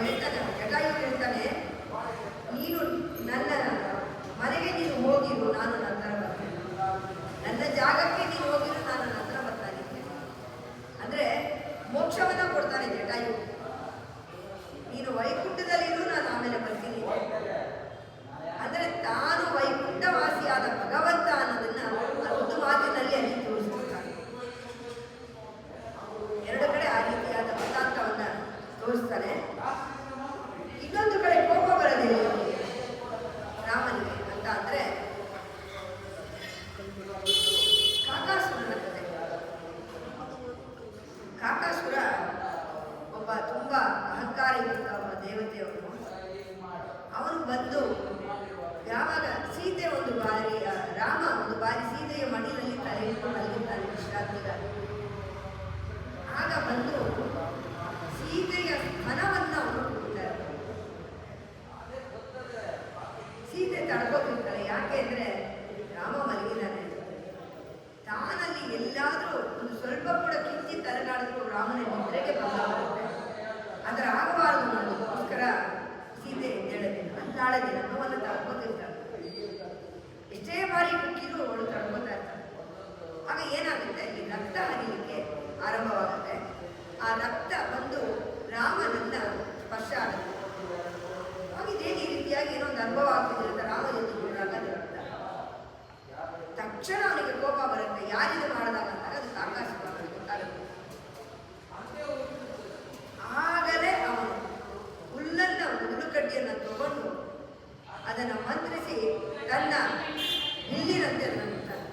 ಹೇಳ್ತಾನೆ, ಜಟಾಯು ಹೇಳ್ತಾನೆ, ನೀನು ನನ್ನ ಮನೆಗೆ ನೀನು ಹೋಗಿರು, ನಾನು ನಂತರ ಬರ್ತೇನೆ. ನನ್ನ ಜಾಗಕ್ಕೆ ನೀನು ಹೋಗಿರು, ನಾನು ನಂತರ ಬರ್ತಾನೆ. ಅಂದ್ರೆ ಮೋಕ್ಷವನ್ನ ಕೊಡ್ತಾನೆ ಜಟಾಯು. ನೀನು ವೈಕುಂಠದಲ್ಲಿರು, ನಾನು ಆಮೇಲೆ ಬರ್ತೀನಿ. ಅಂದ್ರೆ ತಾನು ವೈಕುಂಠವಾಸಿಯಾದ ಭಗವಂತ ಅನ್ನೋದನ್ನ ಒಂದು ಮಾತಿನಲ್ಲಿ ಅಲ್ಲಿ ತೋರಿಸ್ತಾನೆ. ಎರಡು ಕಡೆ ಆ ರೀತಿಯಾದ ವೃತ್ತಾಂತವನ್ನ ತೋರಿಸ್ತಾನೆ. ಇನ್ನೊಂದು ಕಡೆ ಕೋಪ ಬರಲಿಲ್ಲ ರಾಮನಿಗೆ ಅಂತ ಅಂದ್ರೆ ಕಾಕಾಸುರನ ಕಥೆ. ಕಾಕಾಸುರ ಒಬ್ಬ ತುಂಬಾ ಅಹಂಕಾರಯುಕ್ತ ಒಬ್ಬ ದೇವತೆಯವನು. ಅವನು ಬಂದು ಯಾವಾಗ ಸೀತೆ ಒಂದು ಬಾರಿ ರಾಮ ಒಂದು ಬಾರಿ ಸೀತೆಯ ಮಡಿಲಲ್ಲಿ ತಲೆ ಇಟ್ಟು ಮಲಗಿದ್ದಾನೆ ವಿಶ್ರಾಂತಿಗಾಗಿ. ಆಗ ಬಂದು ಸೀತೆಯ ಸ್ತನವನ್ನ ಅವನು ಕುಡಿತಾರೆ. ಸೀತೆ ತಡ್ಕೋತಿರ್ತಾರೆ. ಯಾಕೆ ಅಂದ್ರೆ ರಾಮ ಮಲಗಿದ್ದಾನೆ. ತಾನಲ್ಲಿ ಎಲ್ಲಾದ್ರೂ ಒಂದು ಸ್ವಲ್ಪ ಕೂಡ ಕಿತ್ತಿ ತಲೆಗಾಡಿದ್ರು ರಾಮನ ನಿದ್ರೆಗೆ ಬರುತ್ತೆ. ಅದರ ಆಗಬಾರದು ಅನ್ನೋದಕ್ಕೋಸ್ಕರ ಸೀತೆ ಎದ್ದೇಳದಿಲ್ಲ, ಅಲ್ಲಾಡದಿಲ್ಲ, ನೋವನ್ನು ತಡ್ಕೋತಿರ್ತಾಳೆ. ಎಷ್ಟೇ ಬಾರಿ ಕುಕ್ಕಿದ್ರು ಅವಳು ತಡ್ಕೋತಾ ಇರ್ತಾಳೆ. ಆಗ ಏನಾಗುತ್ತೆ, ಈ ರಕ್ತ ಹರಿಲಿಕ್ಕೆ ಆರಂಭವಾಗುತ್ತೆ. ಆ ರಕ್ತ ಬಂದು ರಾಮನನ್ನ ಸ್ಪರ್ಶ ಆಗುತ್ತೆ. ಆಗ ಇದೇನು ಈ ರೀತಿಯಾಗಿ ಏನೋ ಒಂದು ಅನುಭವ ಆಗ್ತಿದೆ ಅಂತ ರಾಮ ಎದ್ದು ನೋಡಿದಾಗ ಅದು ರಕ್ತ. ತಕ್ಷಣ ಅವನಿಗೆ ಕೋಪ ಬರುತ್ತೆ. ಯಾರಿದು ಮಾಡಿದಾಗ ಅಂದಾಗ ಅದು ಕಾಕಾಸುರ ಗೊತ್ತಾಗುತ್ತೆ. ಆಗಲೇ ಅವನು ಹುಲ್ಲನ್ನ ಹುಲ್ಲುಕಡ್ಡಿಯನ್ನು ತಗೊಂಡು ಅದನ್ನು ಮಂತ್ರಿಸಿ ತನ್ನ ಬಿಲ್ಲಿನಂತೆ ಬಿಡ್ತಾನೆ,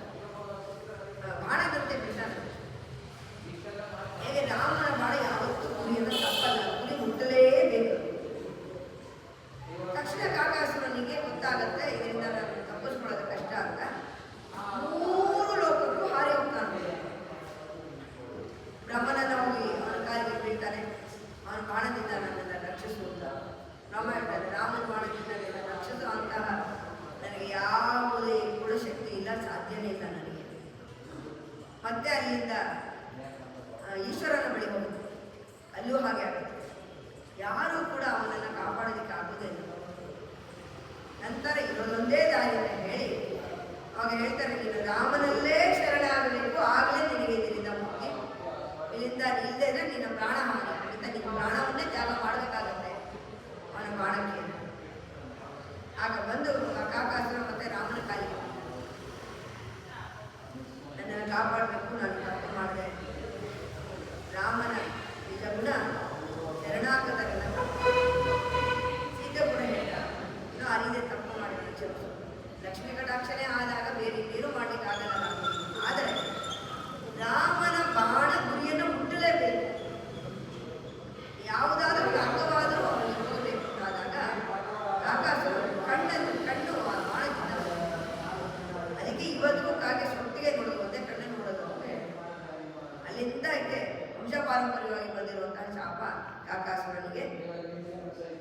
ಬಾಣದಂತೆ ಬಿಡ್ತಾನೆ. ಹೇಗೆ ರಾಮನ ಬಾಣ ಯಾವತ್ತೂ ಗುರಿಯನ್ನು ತಪ್ಪಲ್ಲ, ಗುರಿ ಮುಟ್ಟಲೇಬೇಕು. ತಕ್ಷಣ ಕಾಕಾಸುರನಿಗೆ ಗೊತ್ತಾಗತ್ತೆ ಇದರಿಂದ ನಾನು ತಪ್ಪಿಸ್ಕೊಳ್ಳೋದು ಕಷ್ಟ ಅಂತ. 3 ಲೋಕಕ್ಕೂ ಹಾರಿ ಹೋಗ್ತಾನೆ. ಬ್ರಹ್ಮನನ್ನ ಹೋಗಿ ಅವನ ಕಾಲಿಗೆ ಬೀಳ್ತಾನೆ. ಅವನ ಬಾಣದಿಂದ ನನ್ನನ್ನು ರಕ್ಷಿಸು ಅಂತ ರಾಮ ಹೇಳ್ತಾನೆ. ರಾಮನ ಬಾಣದಿಂದ ನನ್ನ ರಕ್ಷಿಸು ಅಂತಹ ನನಗೆ ಯಾವುದೇ ಕೂಡ ಶಕ್ತಿ ಇಲ್ಲ, ಸಾಧ್ಯನೇ ಇಲ್ಲ ನನಗೆ. ಮತ್ತೆ ಅಲ್ಲಿಂದ ಈಶ್ವರನ ಬಳಿ ಹೋಗುತ್ತೆ. ಅಲ್ಲೂ ಹಾಗೆ ಆಗುತ್ತೆ. ಯಾರೂ ಕೂಡ ಅವನನ್ನು ಕಾಪಾಡೋದಕ್ಕೆ ಆಗೋದಿಲ್ಲ. ನಂತರ ಇರೋದೊಂದೇ ದಾರಿ ಅಂತ ಹೇಳಿ ಅವಾಗ ಹೇಳ್ತಾರೆ, ನೀನು ರಾಮನಲ್ಲೇ ಶರಣಾಗಬೇಕು, ಆಗಲೇ ನಿನಗೆ ಇದರಿಂದ ಮುಕ್ತಿ. ಇಲ್ಲಿಂದ ಇಲ್ಲದೆ ಇದ್ರೆ ನಿನ್ನ ಪ್ರಾಣ ಹಾನಿ. ಖಂಡಿತ ನಿನ್ನ ಪ್ರಾಣವನ್ನೇ ತ್ಯಾಗ ಮಾಡಬೇಕಾಗತ್ತೆ ಅವನ ಬಾಣಕ್ಕೆ. ಆಗ ಬಂದು ಕಾಕಾಸುರ ಮತ್ತೆ ರಾಮನ ಕಾಲಿಗೆ, ನನ್ನನ್ನು ಕಾಪಾಡಬೇಕು, ನಾನು ತಪ್ಪು ಮಾಡಿದೆ. ರಾಮನ ನಿಜ ಗುಣ ಶರಣಾಗತ ಗಣ. ಸೀತೆ ಕೂಡ ಹೇಳ್ತ, ಇನ್ನೂ ಅರಿದೆ ತಪ್ಪು ಮಾಡಿದ ಕ್ಷಮಿಸು. ಲಕ್ಷ್ಮೀ ಕಟಾಕ್ಷನೇ ಆದಾಗ ಬೇರೆ ಇನ್ನೇನು ಮಾಡಲಿಕ್ಕಾಗಲ್ಲ ರಾಮ. ಆದರೆ ರಾಮನ ಬಾಣ ಗುರಿಯನ್ನು ಮುಟ್ಟಲೇಬೇಕು. ಯಾವುದಾದ್ರೂ ಅಂಗವಾದರೂ ಅವನಿಗೆ ಹೋಗಬೇಕು ಆದಾಗ ಕಾಕಾಸುರ ಕಣ್ಣು ಆ ಬಾಣದಿಂದ. ಅದಕ್ಕೆ ಇವತ್ತಿಗೂ ಕಾಗೆ ಸೊಟ್ಟಿಗೆ ನೋಡೋದು ಒಂದೇ ಕಣ್ಣು ನೋಡೋದು ಅಂತ ಹೇಳಿ ಅಲ್ಲಿಂದ ಇದೆ ವಂಶ ಪಾರಂಪರ್ಯವಾಗಿ ಬಂದಿರುವಂತಹ ಶಾಪ ಕಾಕಾಸುರನಿಗೆ.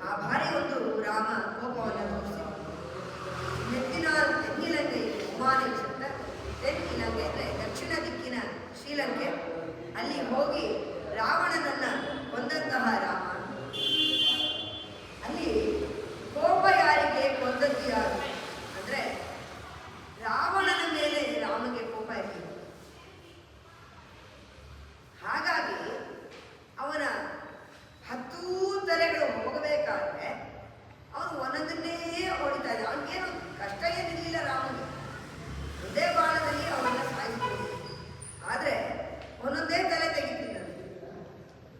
ಆ ಬಾರಿ ಒಂದು ರಾಮ ಕೋಪವನ್ನು ತೋರಿಸಿ ತೆನ್ನಿಲಂಕೆ ಉಮಾನಿ ಶಬ್ದ. ತೆನ್ನಿಲಂಕೆ ಅಂದರೆ ದಕ್ಷಿಣ ದಿಕ್ಕಿನ ಶ್ರೀಲಂಕೆ. ಅಲ್ಲಿ ಹೋಗಿ ರಾವಣನನ್ನ ಕೊಂದಂತಹ ರಾಮ. ಅಲ್ಲಿ ಕೋಪ ಯಾರಿಗೆ, ಕೊಂದದ್ದು ಯಾರು ಅಂದ್ರೆ ರಾವಣನ ಮೇಲೆ ರಾಮನಿಗೆ ಕೋಪ ಇರಲಿಲ್ಲ. ಹಾಗಾಗಿ ಅವನ 10 ತಲೆಗಳು ಹೋಗಬೇಕಾದ್ರೆ ಅವನು ಒಂದೊಂದನ್ನೇ ಹೊಡಿತಾ ಇದ್ದ. ಅವನಿಗೇನು ಕಷ್ಟ ಏನಿರಲಿಲ್ಲ ರಾಮನಿಗೆ. ಒಂದೇ ಬಾಣದಲ್ಲಿ ಅವನನ್ನ ಸಾಯಿಸ್ಬೋದು. ಆದರೆ ಒಂದೊಂದೇ ತಲೆ ತೆಗಿತಿದ್ದ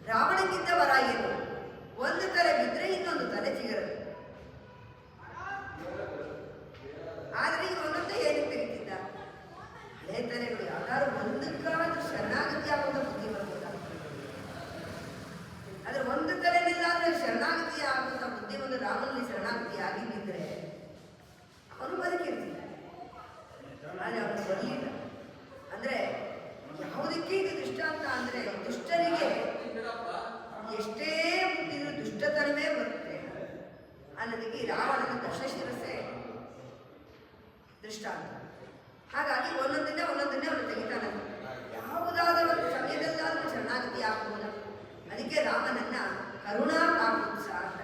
ರಾವಣಕ್ಕಿಂತ ವರ ಏನು, ಒಂದು ತಲೆ ಬಿದ್ದರೆ ಇನ್ನೊಂದು ತಲೆ ಸಿಗರದು. ಆದರೆ ಈಗ ಒಂದೊಂದೇ ಏನಕ್ಕೆ ತೆಗಿತಿದ್ದ, ಹಳೆ ತಲೆಗಳು ಯಾವ್ದಾದ್ರು ಒಂದಕ್ಕಾದ್ರೂ ಶರಣಾಗತಿ ಆಗುವಂಥ ಬುದ್ಧಿ ಬರ್ಬೋದ. ಆದ್ರೆ ಒಂದು ತಲೆನೆಲ್ಲಾದ್ರೆ ಶರಣಾಗತಿ ಆಗುವಂಥ ಬುದ್ಧಿ ಒಂದು ರಾಮನಲ್ಲಿ ಶರಣಾಗತಿ ಆಗಿದ್ದರೆ ಅವನು ಬದುಕಿರ್ತಿದ್ದ. ಆದರೆ ಅವನು ಬರಲಿಲ್ಲ. ಅಂದ್ರೆ ಯಾವುದಕ್ಕೆ ಇದು ದೃಷ್ಟಾಂತ ಅಂದ್ರೆ ದುಷ್ಟರಿಗೆ ಎಷ್ಟೇ ಮುಟ್ಟಿದ್ರು ದುಷ್ಟತನವೇ ಬರುತ್ತೆ ಅನ್ನೋದಕ್ಕೆ ರಾವಣನ ದಶಶಿರಸೆ ದೃಷ್ಟಾಂತ. ಹಾಗಾಗಿ ಒಂದೊಂದನ್ನೇ ಅವನು ತೆಗಿತಾನೆ. ಯಾವುದಾದ ಒಂದು ಸಮಯದಲ್ಲಾದ್ರೂ ಶರಣಾಗತಿ ಆಗ್ಬೋದ. ಅದಕ್ಕೆ ರಾಮನನ್ನ ಕರುಣಾ ಕಾಕುತ್ಸ ಅಂತ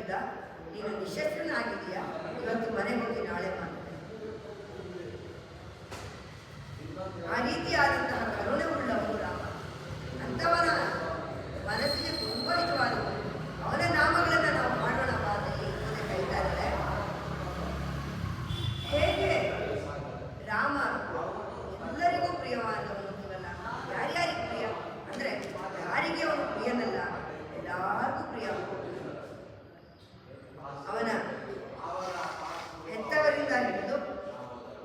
ಯುದ್ಧ, ನೀನು ನಿಶಸ್ತ್ರನಾಗಿದೆಯಾ, ಇವತ್ತು ಮನೆಗೆ ಹೋಗಿ ನಾಳೆ ಮಾಡ್ತೇನೆ. ಆ ರೀತಿಯಾದಂತಹ ಕರುಣೆ ಉಳ್ಳವನು ರಾಮ. ಅಂಥವನ ಮನಸ್ಸಿಗೆ ತುಂಬ ಹಿತವಾದವು. ಅವನ ನಾಮಗಳನ್ನು ನಾವು ಮಾಡೋಣ ಬಾದಲ್ಲಿ ಮುಂದೆ ಕರೀತಾ ಇದ್ದಾರೆ. ಹೇಗೆ ರಾಮ ಎಲ್ಲರಿಗೂ ಪ್ರಿಯವಾದವನು ಅಂತೀವಲ್ಲ, ಯಾರ್ಯಾರಿಗೆ ಪ್ರಿಯ ಅಂದರೆ ಯಾರಿಗೆ ಅವನು ಪ್ರಿಯನಲ್ಲ, ಎಲ್ಲರಿಗೂ ಪ್ರಿಯ. ಅವನ ಹೆತ್ತವರಿಂದ ಹಿಡಿದು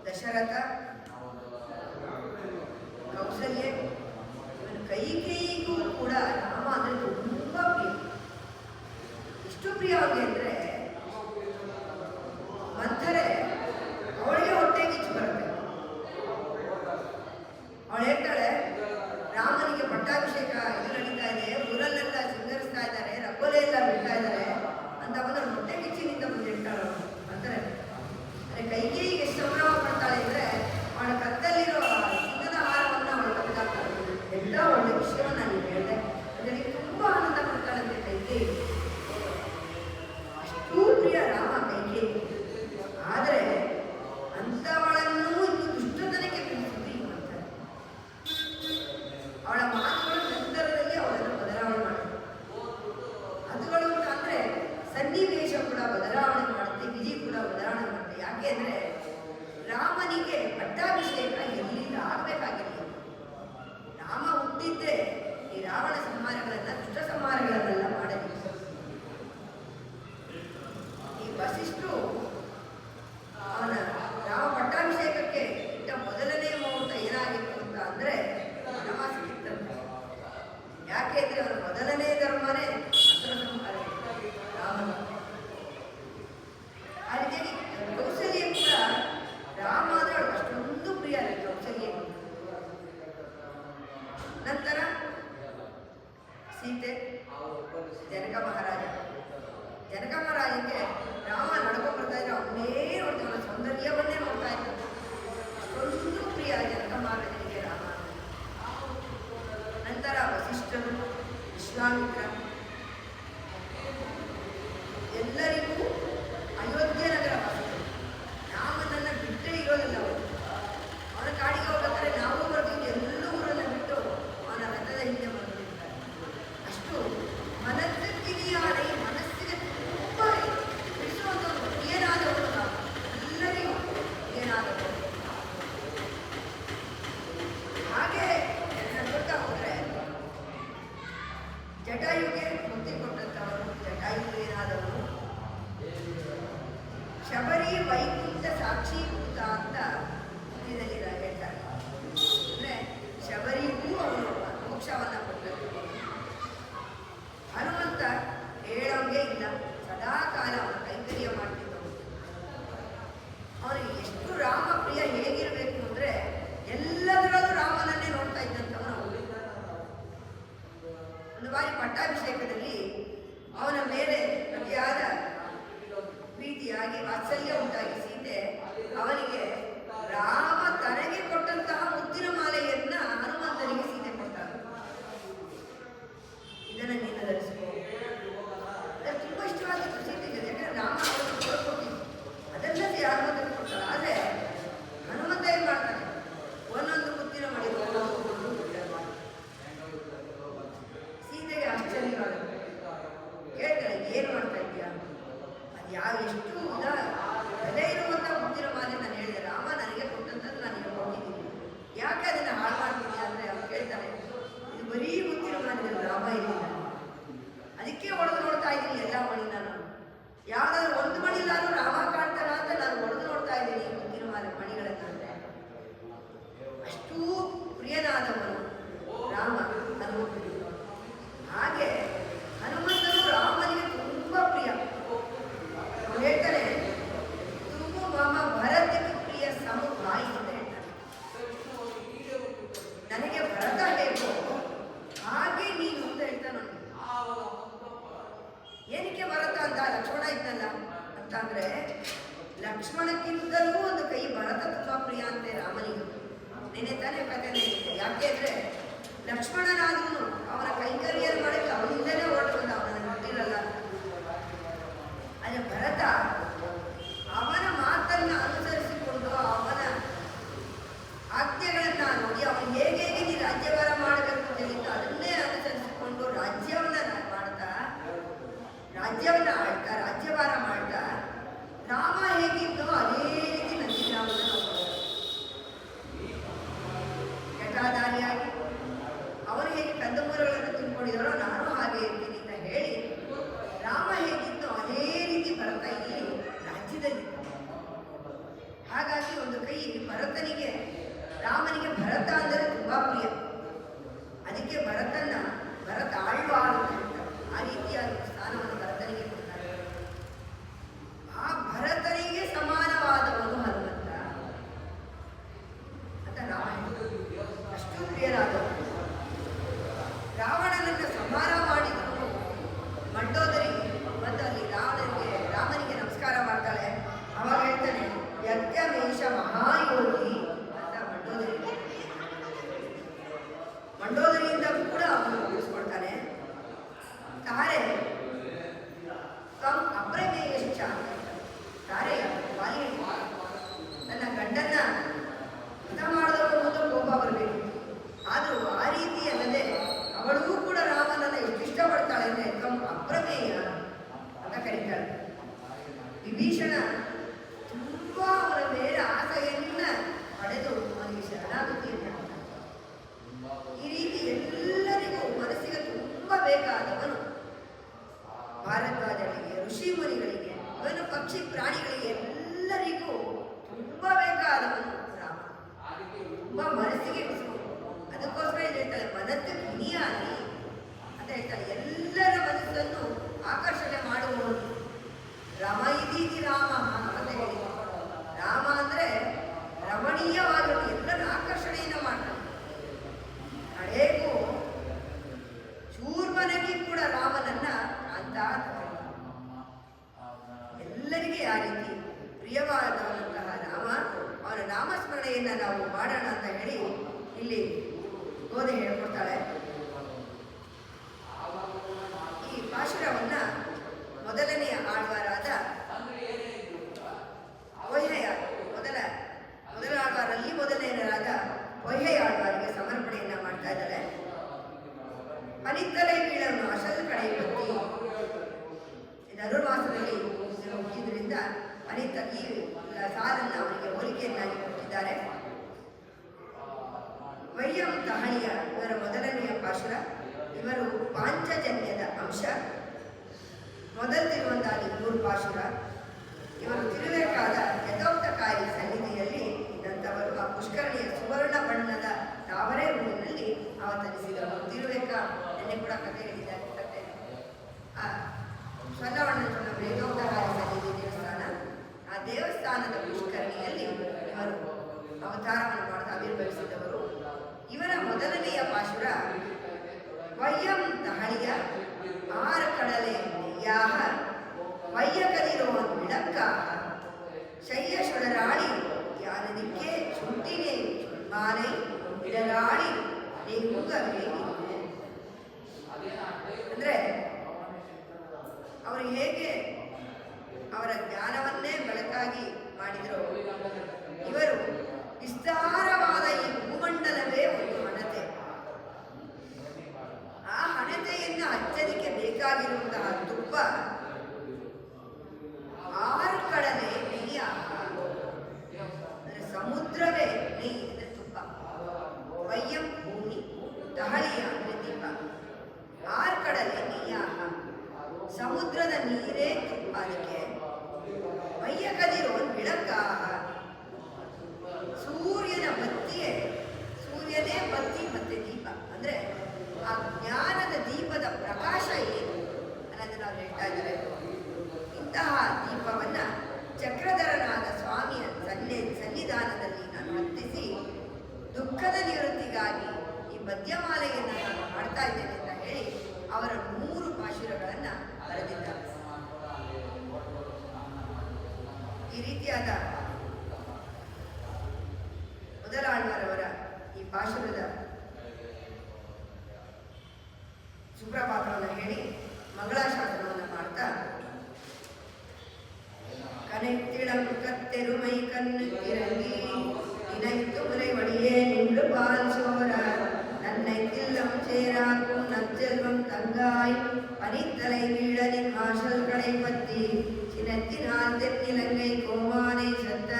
ದಶರಥ, ಕೌಸಲ್ಯ, ಇವನ ಕೈಕೇಯಿಗೂ ಕೂಡ ರಾಮ ಅಂದರೆ ತುಂಬ ಪ್ರಿಯ. ಎಷ್ಟು ಪ್ರಿಯ ಅವನಿಗೆ ಅಂದರೆ ಮಂಥರೆ ಅವಳಿಗೆ ಹೊಟ್ಟೆ ಕಿಚ್ಚು ಬರುತ್ತೆ. ಅವಳು ಹೇಳ್ತಾಳೆ, ರಾಮನಿಗೆ ಪಟ್ಟಾಭಿಷೇಕ ಇದು ನಡೀತಾ ಇದೆ, ಊರಲ್ಲೆಲ್ಲ ಸಿಂಗರಿಸ್ತಾ ಇದ್ದಾರೆ, ರಂಗೋಲೆ ಎಲ್ಲ ಬಿಡ್ತಾ ಇದ್ದಾರೆ ಅಂತ ಅವನ ಹೊಟ್ಟೆ ಕಿಚ್ಚಿನಿಂದ ಬಂದು ಹೇಳ್ತಾಳೆ ಅಂತಾರೆ. ಅಂದರೆ ಕೈಕೇಯಿಗೆ ಎಷ್ಟು ಸಂಭ್ರಮ ಪಡ್ತಾಳೆ ಅಂದರೆ ಅವಳ ಕತ್ತಲ್ಲಿರೋ ಚಿನ್ನದ ಹಾರವನ್ನು ಅವಳು ಕಟ್ಟಾಗ್ತಾಳೆ. ಎಲ್ಲ ಒಳ್ಳೆ ವಿಷಯವನ್ನು ನಾನು ಹೇಳಿದೆ. ಅದರಲ್ಲಿ ತುಂಬ ಆನಂದ ಪಡ್ತಾಳಂತೆ ಕೈಕೇಯಿ. ಅಷ್ಟೂ ಪ್ರಿಯ ರಾಮ ಕೈಕೇಯಿ. ಆದರೆ ಅಂಥವಳನ್ನು ಇನ್ನು ದುಷ್ಟತನಕ್ಕೆ ಕಳಿಸಿದ್ರು ಈ ಮಾಡ್ತಾರೆ. ಅವಳ ಮಾತುಗಳ ನಂತರದಲ್ಲಿ ಅವಳನ್ನು ಬದಲಾವಣೆ ಮಾಡುತ್ತೆ. ಮಾತುಗಳು ಅಂತ ಅಂದರೆ ಸನ್ನಿವೇಶ ಕೂಡ ಬದಲಾವಣೆ ಮಾಡುತ್ತೆ, ವಿಧಿ ಕೂಡ ಬದಲಾವಣೆ ಮಾಡುತ್ತೆ. ಯಾಕೆ ಅಂದರೆ ರಾಮನಿಗೆ ಪಟ್ಟಾಭಿಷೇಕ ಎಲ್ಲಿಂದ ಆಗಬೇಕಾಗಿಲ್ಲ. ರಾಮ ಹುಟ್ಟಿದ್ದೇ ಈ ರಾವಣ ಸಂಹಾರಗಳನ್ನ, ದುಷ್ಟ ಸಂಹಾರಗಳನ್ನೆಲ್ಲ ಮಾಡಲಿಲ್ಲ. ಈ ವಸಿಷ್ಠರು ಅವನ ರಾಮ ಪಟ್ಟಾಭಿಷೇಕಕ್ಕೆ ಇಟ್ಟ ಮೊದಲನೇ ಮುಹೂರ್ತ ಏನಾಗಿತ್ತು ಅಂತ ಅಂದರೆ ವನವಾಸಕ್ಕಿತ್ತಂತೆ. ಯಾಕೆ ಅಂದರೆ ಅವನ ಮೊದಲನೇ ಧರ್ಮನೇ ಅಸುರ ಸಂಹಾರ ರಾಮನ. ಆ ರೀತಿಯಾಗಿ ಕೌಸಲ್ಯ ಕೂಡ ರಾಮ ಅಂದರೆ ಅವಳು ಅಷ್ಟೊಂದು ಪ್ರಿಯ ಕೌಸಲ್ಯ. ನಂತರ ಸೀತೆ, ಜನಕ ಮಹಾರಾಜ. ಜನಕ ಮಹಾರಾಜನಿಗೆ ರಾಮ ನಡ್ಕೊಂಡು ಬರ್ತಾ ಇದ್ರೆ ಅವನ್ನೇ ನೋಡ್ತೀವಿ, ಅವನ ಸೌಂದರ್ಯವನ್ನೇ ನೋಡ್ತಾ ಇದ್ದ. ಅಷ್ಟೊಂದು ಪ್ರಿಯ ಜನಕ ಮಹಾರಾಜನಿಗೆ ರಾಮ. ನಂತರ ವಸಿಷ್ಠರು, ವಿಶ್ವಾಮಿತ್ರ, ಎಲ್ಲರಿಗೂ ಅಯೋಧ್ಯ ನಗರ ವಾಸಿಗಳು. ರಾಮನನ್ನ ಬಿಟ್ಟೇ ಇರೋದಿಲ್ಲ ಅವರು. ಅವನ ಕಾಡಿಗೆ ಹೋಗ್ಬೇಕಾದ್ರೆ ನಾವು ಬರ್ತೀವಿ, ಎಲ್ಲ ಊರನ್ನು ಬಿಟ್ಟು ಅವನ ರಥದ ಹಿಂದೆ ಬಂದಿರ್ತಾರೆ. ಅಷ್ಟು ಮನಸ್ಸಿಗಿರಿಯಾದ ಮನಸ್ಸಿಗೆ ತುಂಬ ಬಿಡಿಸುವಂಥವ್ರು ಪ್ರಿಯನಾದವರು ರಾಮ. ಎಲ್ಲರಿಗೂ ಪ್ರಿಯನಾದವರು. ಹಾಗೆ ನೋಡ್ತಾ ಹೋದರೆ ಜಟಾಯುಗೆ ಮುಕ್ತಿ ಕೊಟ್ಟಂಥವರು, ಜಟಾಯುವೇನಾದವರು ಶಬರಿ ವೈಕುಂಠ ಸಾಕ್ಷೀಭೂತ ಅಂತ ಇದರಲ್ಲಿ ಹೇಳ್ತಾರೆ. ಅಂದರೆ ಶಬರಿಗೂ ಅವರು ಮೋಕ್ಷವನ್ನು ಕೊಟ್ಟರು. ಹನುಮಂತ ಹೇಳೋಂಗೆ ಇಲ್ಲ, ಸದಾ ಕಾಲ ಅವನ ಕೈಂಕರ್ಯ ಮಾಡ್ತಿದ್ದವು. ಅವನಿಗೆ ಎಷ್ಟು ರಾಮ ಪ್ರಿಯ ಹೇಗಿರಬೇಕು ಅಂದರೆ ಎಲ್ಲದರಲ್ಲೂ ರಾಮನನ್ನೇ ನೋಡ್ತಾ ಇದ್ದಂಥವನು. ಒಂದು ಬಾರಿ ಪಟ್ಟಾಭಿಷೇಕದಲ್ಲಿ ಅವನ ಮೇಲೆ ಅತಿಯಾದ ಪ್ರೀತಿಯಾಗಿ ವಾತ್ಸಲ್ಯ ಉಂಟಾಗಿ ಸೀತೆ ಅವನಿಗೆ ರಾಮ ತನಗೆ ಕೊಟ್ಟಂತಹ ಮುದ್ದಿನ ಮಾಲೆಯನ್ನ ಹನುಮಂತನಿಗೆ ಸೀತೆ ಕೊಡ್ತಾಳೆ. ಇದನ್ನು ನೀನು ಧರಿಸಿಕೋ. ಅದು ತುಂಬ ಇಷ್ಟವಾಗಿತ್ತು ಸೀತೆಗೆ. ಯಾಕಂದ್ರೆ ರಾಮ ಅವರಿಗೆ ಕೊಟ್ಟಿದ್ದು ಅದೆಲ್ಲ ಹನುಮಂತನಿಗೆ ಕೊಡ್ತಾಳೆ. ಆದರೆ ಹನುಮಂತ ಏನು ಮಾಡ್ತಾನೆ, ಒಂದೊಂದು ಮುದ್ದಿನ ಮಾಡಿ ಸೀತೆಗೆ ಆಶ್ಚರ್ಯವಾಗುತ್ತೆ. ಹೇಳ್ತಾಳೆ, ಏನು ಮಾಡ್ತಾ ಇದೆಯಾ, ಅದು ಎಷ್ಟು ಬೆಲೆ ಇರುವಂಥ ಮುದ್ದಿನ ಮಾಲೆ ನಾನು ಹೇಳಿದೆ, ರಾಮ ನನಗೆ ಕೊಟ್ಟಂಥದ್ದು ನಾನು ಈಗ ಕೊಟ್ಟಿದ್ದೀನಿ, ಯಾಕೆ ಅದನ್ನು ಹಾಳು ಮಾಡ್ತೀನಿ ಅಂದರೆ ಅವ್ರು ಕೇಳ್ತಾರೆ, ಇದು ಬರೀ ಮುದ್ದಿನ ಮಾಲೆ, ರಾಮ ಇರಲಿಲ್ಲ, ಅದಕ್ಕೆ ಹೊಡೆದು ನೋಡ್ತಾ ಇದ್ದೀನಿ ಎಲ್ಲ ಮಣಿ. ನಾನು ಯಾವುದಾದ್ರು ಒಂದು ಮಣಿಲಾದ್ರೂ ರಾಮ ಕಾಣ್ತಾರ ಅಂತ ನಾನು ಹೊಡೆದು ನೋಡ್ತಾ ಇದ್ದೀನಿ ಮುದ್ದಿನ ಮಾಲೆ ಮಣಿಗಳನ್ನು. ಅಂದರೆ ಅಷ್ಟೂ ಪ್ರಿಯನಾದವನು ರಾಮ ಹನುಮಂತನಿಗೆ. ಹಾಗೆ ಹನುಮಂತನು ರಾಮನಿಗೆ ತುಂಬ ಪ್ರಿಯ. ಅವನು ಹೇಳ್ತಾನೆ, ತುಮು ಮಮ ಭರತಿಗೆ ಪ್ರಿಯ ಸಮುಭಾಯಿ ಅಂತ ಹೇಳ್ತಾನೆ. ನನಗೆ ಭರತ ಹೇಗೋ ಹಾಗೆ ನೀನು ಅಂತ ಹೇಳ್ತಾನೆ. ಏನಕ್ಕೆ ಭರತ ಅಂತ, ಲಕ್ಷ್ಮಣ ಇದ್ದಲ್ಲ ಅಂತಂದ್ರೆ ಲಕ್ಷ್ಮಣಕ್ಕಿಂತಲೂ ಒಂದು ಕೈ ಭರತ ತುಂಬಾ ಪ್ರಿಯ ಅಂತೆ ರಾಮನಿಗೆ. ನೆನೆ ತಾನೇ ಕಥೆ ನಡೆಯುತ್ತೆ. ಯಾಕೆ ಅಂದ್ರೆ ಲಕ್ಷ್ಮಣನಾದ್ರೂ ಅವನ ಕೈಕರ್ಯ ಮಾಡಕ್ಕೆ ಅವನಿಂದಲೇ ಹೊರಟು ಬಂದ, ಅವನನ್ನು ಬಿಟ್ಟಿರಲ್ಲ. ವಿಭೀಷಣ ತುಂಬ ಅವರ ಮೇಲೆ ಆಸೆಯನ್ನ ಪಡೆದು ಅವನಿಗೆ ಶರಣಾಗತಿಯನ್ನು ಮಾಡ್ತಾನೆ. ಈ ರೀತಿ ಎಲ್ಲರಿಗೂ ಮನಸ್ಸಿಗೆ ತುಂಬ ಬೇಕಾದವನು. ಭಾರದ್ವಾಜರಿಗೆ, ಋಷಿ ಮುನಿಗಳಿಗೆ, ಅವನ ಪಕ್ಷಿ ಪ್ರಾಣಿಗಳಿಗೆ ಎಲ್ಲರಿಗೂ ತುಂಬ ಬೇಕಾದವನು ರಾಮ. ತುಂಬ ಮನಸ್ಸಿಗೆ ಅದಕ್ಕೋಸ್ಕರ ಇದು ಹೇಳ್ತಾಳೆ, ಮನತ್ತು ಕಿನಿಯಾಗಿ ಅಂತ ಹೇಳ್ತಾಳೆ. ಎಲ್ಲರ ಮನಸ್ಸನ್ನು ಆಕರ್ಷಣೆ ಮಾಡುವವನು ರಮ ಇದೀತಿ ರಾಮ ಅಂತ ಹೇಳಿ. ರಾಮ ಅಂದ್ರೆ ರಮಣೀಯವಾಗಿರುವ ಎಲ್ಲರ ಆಕರ್ಷಣೆಯನ್ನು ಮಾಡ್ತಾನೆ. ಕಡೆಗೂ ಶೂರ್ಮನಿಗೆ ಕೂಡ ರಾಮನನ್ನ ಕಾಂತ ಎಲ್ಲರಿಗೆ ಆ ರೀತಿ ಪ್ರಿಯವಾದವನಂತಹ ರಾಮ, ಅವನ ನಾಮಸ್ಮರಣೆಯನ್ನ ನಾವು ಮಾಡೋಣ ಅಂತ ಹೇಳಿ ಇಲ್ಲಿ ಗೋದೆ ಹೇಳ್ಕೊಡ್ತಾಳೆ. ಈ ಪಾಶುರವನ್ನ ಮೊದಲನೆಯ ಆಳ್ವಾರಾದ ಹೊಯ್ಹೆಯ ಮೊದಲ ಆಳ್ವಾರಲ್ಲಿ ಮೊದಲನೆಯರಾದ ಹೊಯ್ಹೆಯ ಆಳ್ವಾರಿಗೆ ಸಮರ್ಪಣೆಯನ್ನ ಮಾಡ್ತಾ ಇದ್ದಾಳೆ. ಪನಿತ್ತಲೈ ವೀಳನ್ನು ಅಸಲ್ ಕಡೆ ಬತ್ತಿ ಧನುರ್ಮಾಸದಲ್ಲಿ ಹುಟ್ಟಿದ್ರಿಂದ ಅನಿತ ಈ ಸಾಲನ್ನು ಅವರಿಗೆ ಹೋಲಿಕೆಯನ್ನಾಗಿ ಕೊಟ್ಟಿದ್ದಾರೆ. ವಯ್ಯಂ ತಹಣಿಯ ಇವರ ಮೊದಲನೆಯ ಪಾಶುರ. ಇವರು ಪಾಂಚಜನ್ಯದ ಅಂಶ. ಮೊದಲಿರುವಂತಾಗಿ 3 ಪಾಶುರ. ಇವರು ತಿರುವೇಕಾದ ಯಥೋಕ್ತಕಾರಿ ಸನ್ನಿಧಿಯಲ್ಲಿ ಇದ್ದಂಥವರು. ಆ ಪುಷ್ಕರಣಿಯ ಸುವರ್ಣ ಬಣ್ಣದ ತಾವರೆ ಹೂವಿನಲ್ಲಿ ಅವತರಿಸಿದರು. ತಿರುವೇಕ ಎನ್ನೆ ಕೂಡ ಕಥೆ ಹೇಳಿದ್ದಾರೆ. ಕಥೆ ಆ ಸ್ವರ್ಣವರ್ಣನ ಯಥೋಕ್ತಕಾರಿ ಸನ್ನಿಧಿ ದೇವಸ್ಥಾನ. ಆ ದೇವಸ್ಥಾನದ ಪುಷ್ಕರಣಿಯಲ್ಲಿ ಇವರು ಅವತಾರವನ್ನು ಮಾಡುತ್ತಾ ಆವಿರ್ಭವಿಸಿದವರು. ಇವರ ಮೊದಲನೆಯ ಪಾಶುರ ವಯ್ಯಂ ತಹಳಿಯ ಆರ ಕಡಲೆ ಯಾಹ ವಯ್ಯಕದಿರುವ ವಿಳಕ್ಕಾಹ ಶಯ್ಯ ಶುಡರಾಳಿ ಯಾನದಿಕ್ಕೆ ಶುಂಠಿನೇ ಮಾನೈ ಇಡರಾಳಿ ನಿಂಗವೇ. ಅಂದ್ರೆ ಅವರು ಹೇಗೆ ಅವರ ಜ್ಞಾನವನ್ನೇ ಬೆಳಕಾಗಿ ಮಾಡಿದ್ರು. ಇವರು ವಿಸ್ತಾರವಾದ ಈ ಭೂಮಂಡಲವೇ ಒಂದು ಹಣತೆ. ಆ ಹಣತೆಯನ್ನು ಹಚ್ಚಲಿಕ್ಕೆ ಬೇಕಾಗಿರುವಂತಹ ತುಪ್ಪ 6 ಕಡಲೆ ನೆಯ್ಯ, ಅಂದರೆ ಸಮುದ್ರವೇ ನೆಯ್ಯಿ ಅಂದರೆ ತುಪ್ಪ. ವಯ್ಯಂ ಭೂಮಿ, ತಹಳಿಯ ಅಂದರೆ ದೀಪ. 6 ಕಡಲೆ ನೆಯ್ಯ, ಸಮುದ್ರದ ನೀರೇ ತುಪ್ಪ. ಅದಕ್ಕೆ ವಯ್ಯ ಕದಿರೋ ಬೆಳಕಾಹ, ಸೂರ್ಯನ ಬತ್ತಿಯೇ, ಸೂರ್ಯನೇ ಬತ್ತಿ ಮತ್ತೆ ದೀಪ. ಅಂದರೆ ಆ ಜ್ಞಾನದ ದೀಪದ ಪ್ರಕಾಶ ಏನು ಅನ್ನೋದನ್ನು ನಾವು ಹೇಳ್ತಾ ಇದ್ದಾರೆ. ಇಂತಹ ದೀಪವನ್ನ ಚಕ್ರಧರನಾದ ಸ್ವಾಮಿಯ ಸನ್ನಿಧಾನದಲ್ಲಿ ನಾನು ಹತ್ತಿಸಿ ದುಃಖದ ನಿವೃತ್ತಿಗಾಗಿ ಈ ಮಧ್ಯಮಾಲೆಯನ್ನು ನಾನು ಮಾಡ್ತಾ ಇದ್ದೇನೆ ಅಂತ ಹೇಳಿ ಅವರ 3 ಪಾಶುರಗಳನ್ನು ಬರೆದಿದ್ದಾರೆ. ಈ ರೀತಿಯಾದ ಮೊದಲಾಳ್ವಾರವರ ಈ ಪಾಶುರದ ಸುಪ್ರಭಾತವನ್ನು ಹೇಳಿ ಮಂಗಳಾಶಾಸನವನ್ನು ಮಾಡ್ತಾ, கனைத்திடம் கத்தெருமை கண்ணு கிறங்கி நினைத்து முறை வழியே நின்று பால் சோர நன்னை தில்லம் சேராக்கும் நற்செல்வம் தங்காய் பனித்தலை வீழனின் மாசல் கடை பத்தி சினத்தினால் தென்னிலங்கை கோமானை சத்த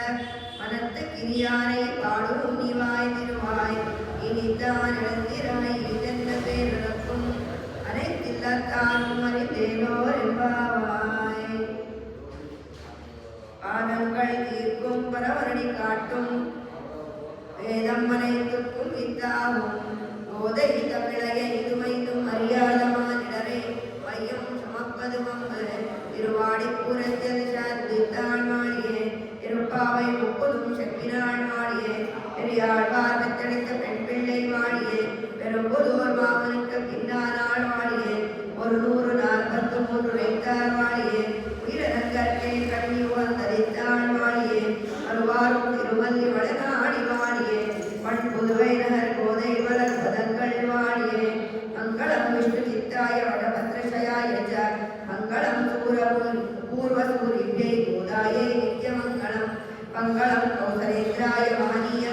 மனத்து கிரியானை பாடும் நீவாய் திருவாய் இனித்தான் எழுந்திராய் இதென்ன பேரிழக்கும் அனைத்தில்லத்தாரும் அறிந்தேனோர் என்பாவாய். பாதங்கள் தீர்க்கும் பரவரணி காட்டும் வேதம் அனைத்துக்கும் வித்தாகும் போதை தமிழைய இதுமைந்தும் அறியாத மானிடரை மையம் சுமப்பது வம்பு திருவாடி பூரத்தில் சாந்தித்தாள் மாளியே இருப்பாவை முப்பதும் செப்பினாள் மாளியே பெரியாழ்வார் பெத்தெடுத்த பெண் பிள்ளை மாளியே பெரும்புதூர் மாமனுக்கு பின்னானாள் மாளியே 143 வைத்தார் மாளியே உயிரிழந்தற்கே கண்ணி உகந்தரித்தாள் மாளியே அருவாரும் திருமல்லி வளநாடி மாளியே மண் புதுவை நகர் கோதை வளர் பதங்கள் மாளியே மங்களம் விஷ்ணு சித்தாய வடபத்ரஷயாய ச மங்களம் பூர்வ சூரிभ्यै गोदायै नित्यमङ्गलम् मङ्गलं कौसलेन्द्राय महनीय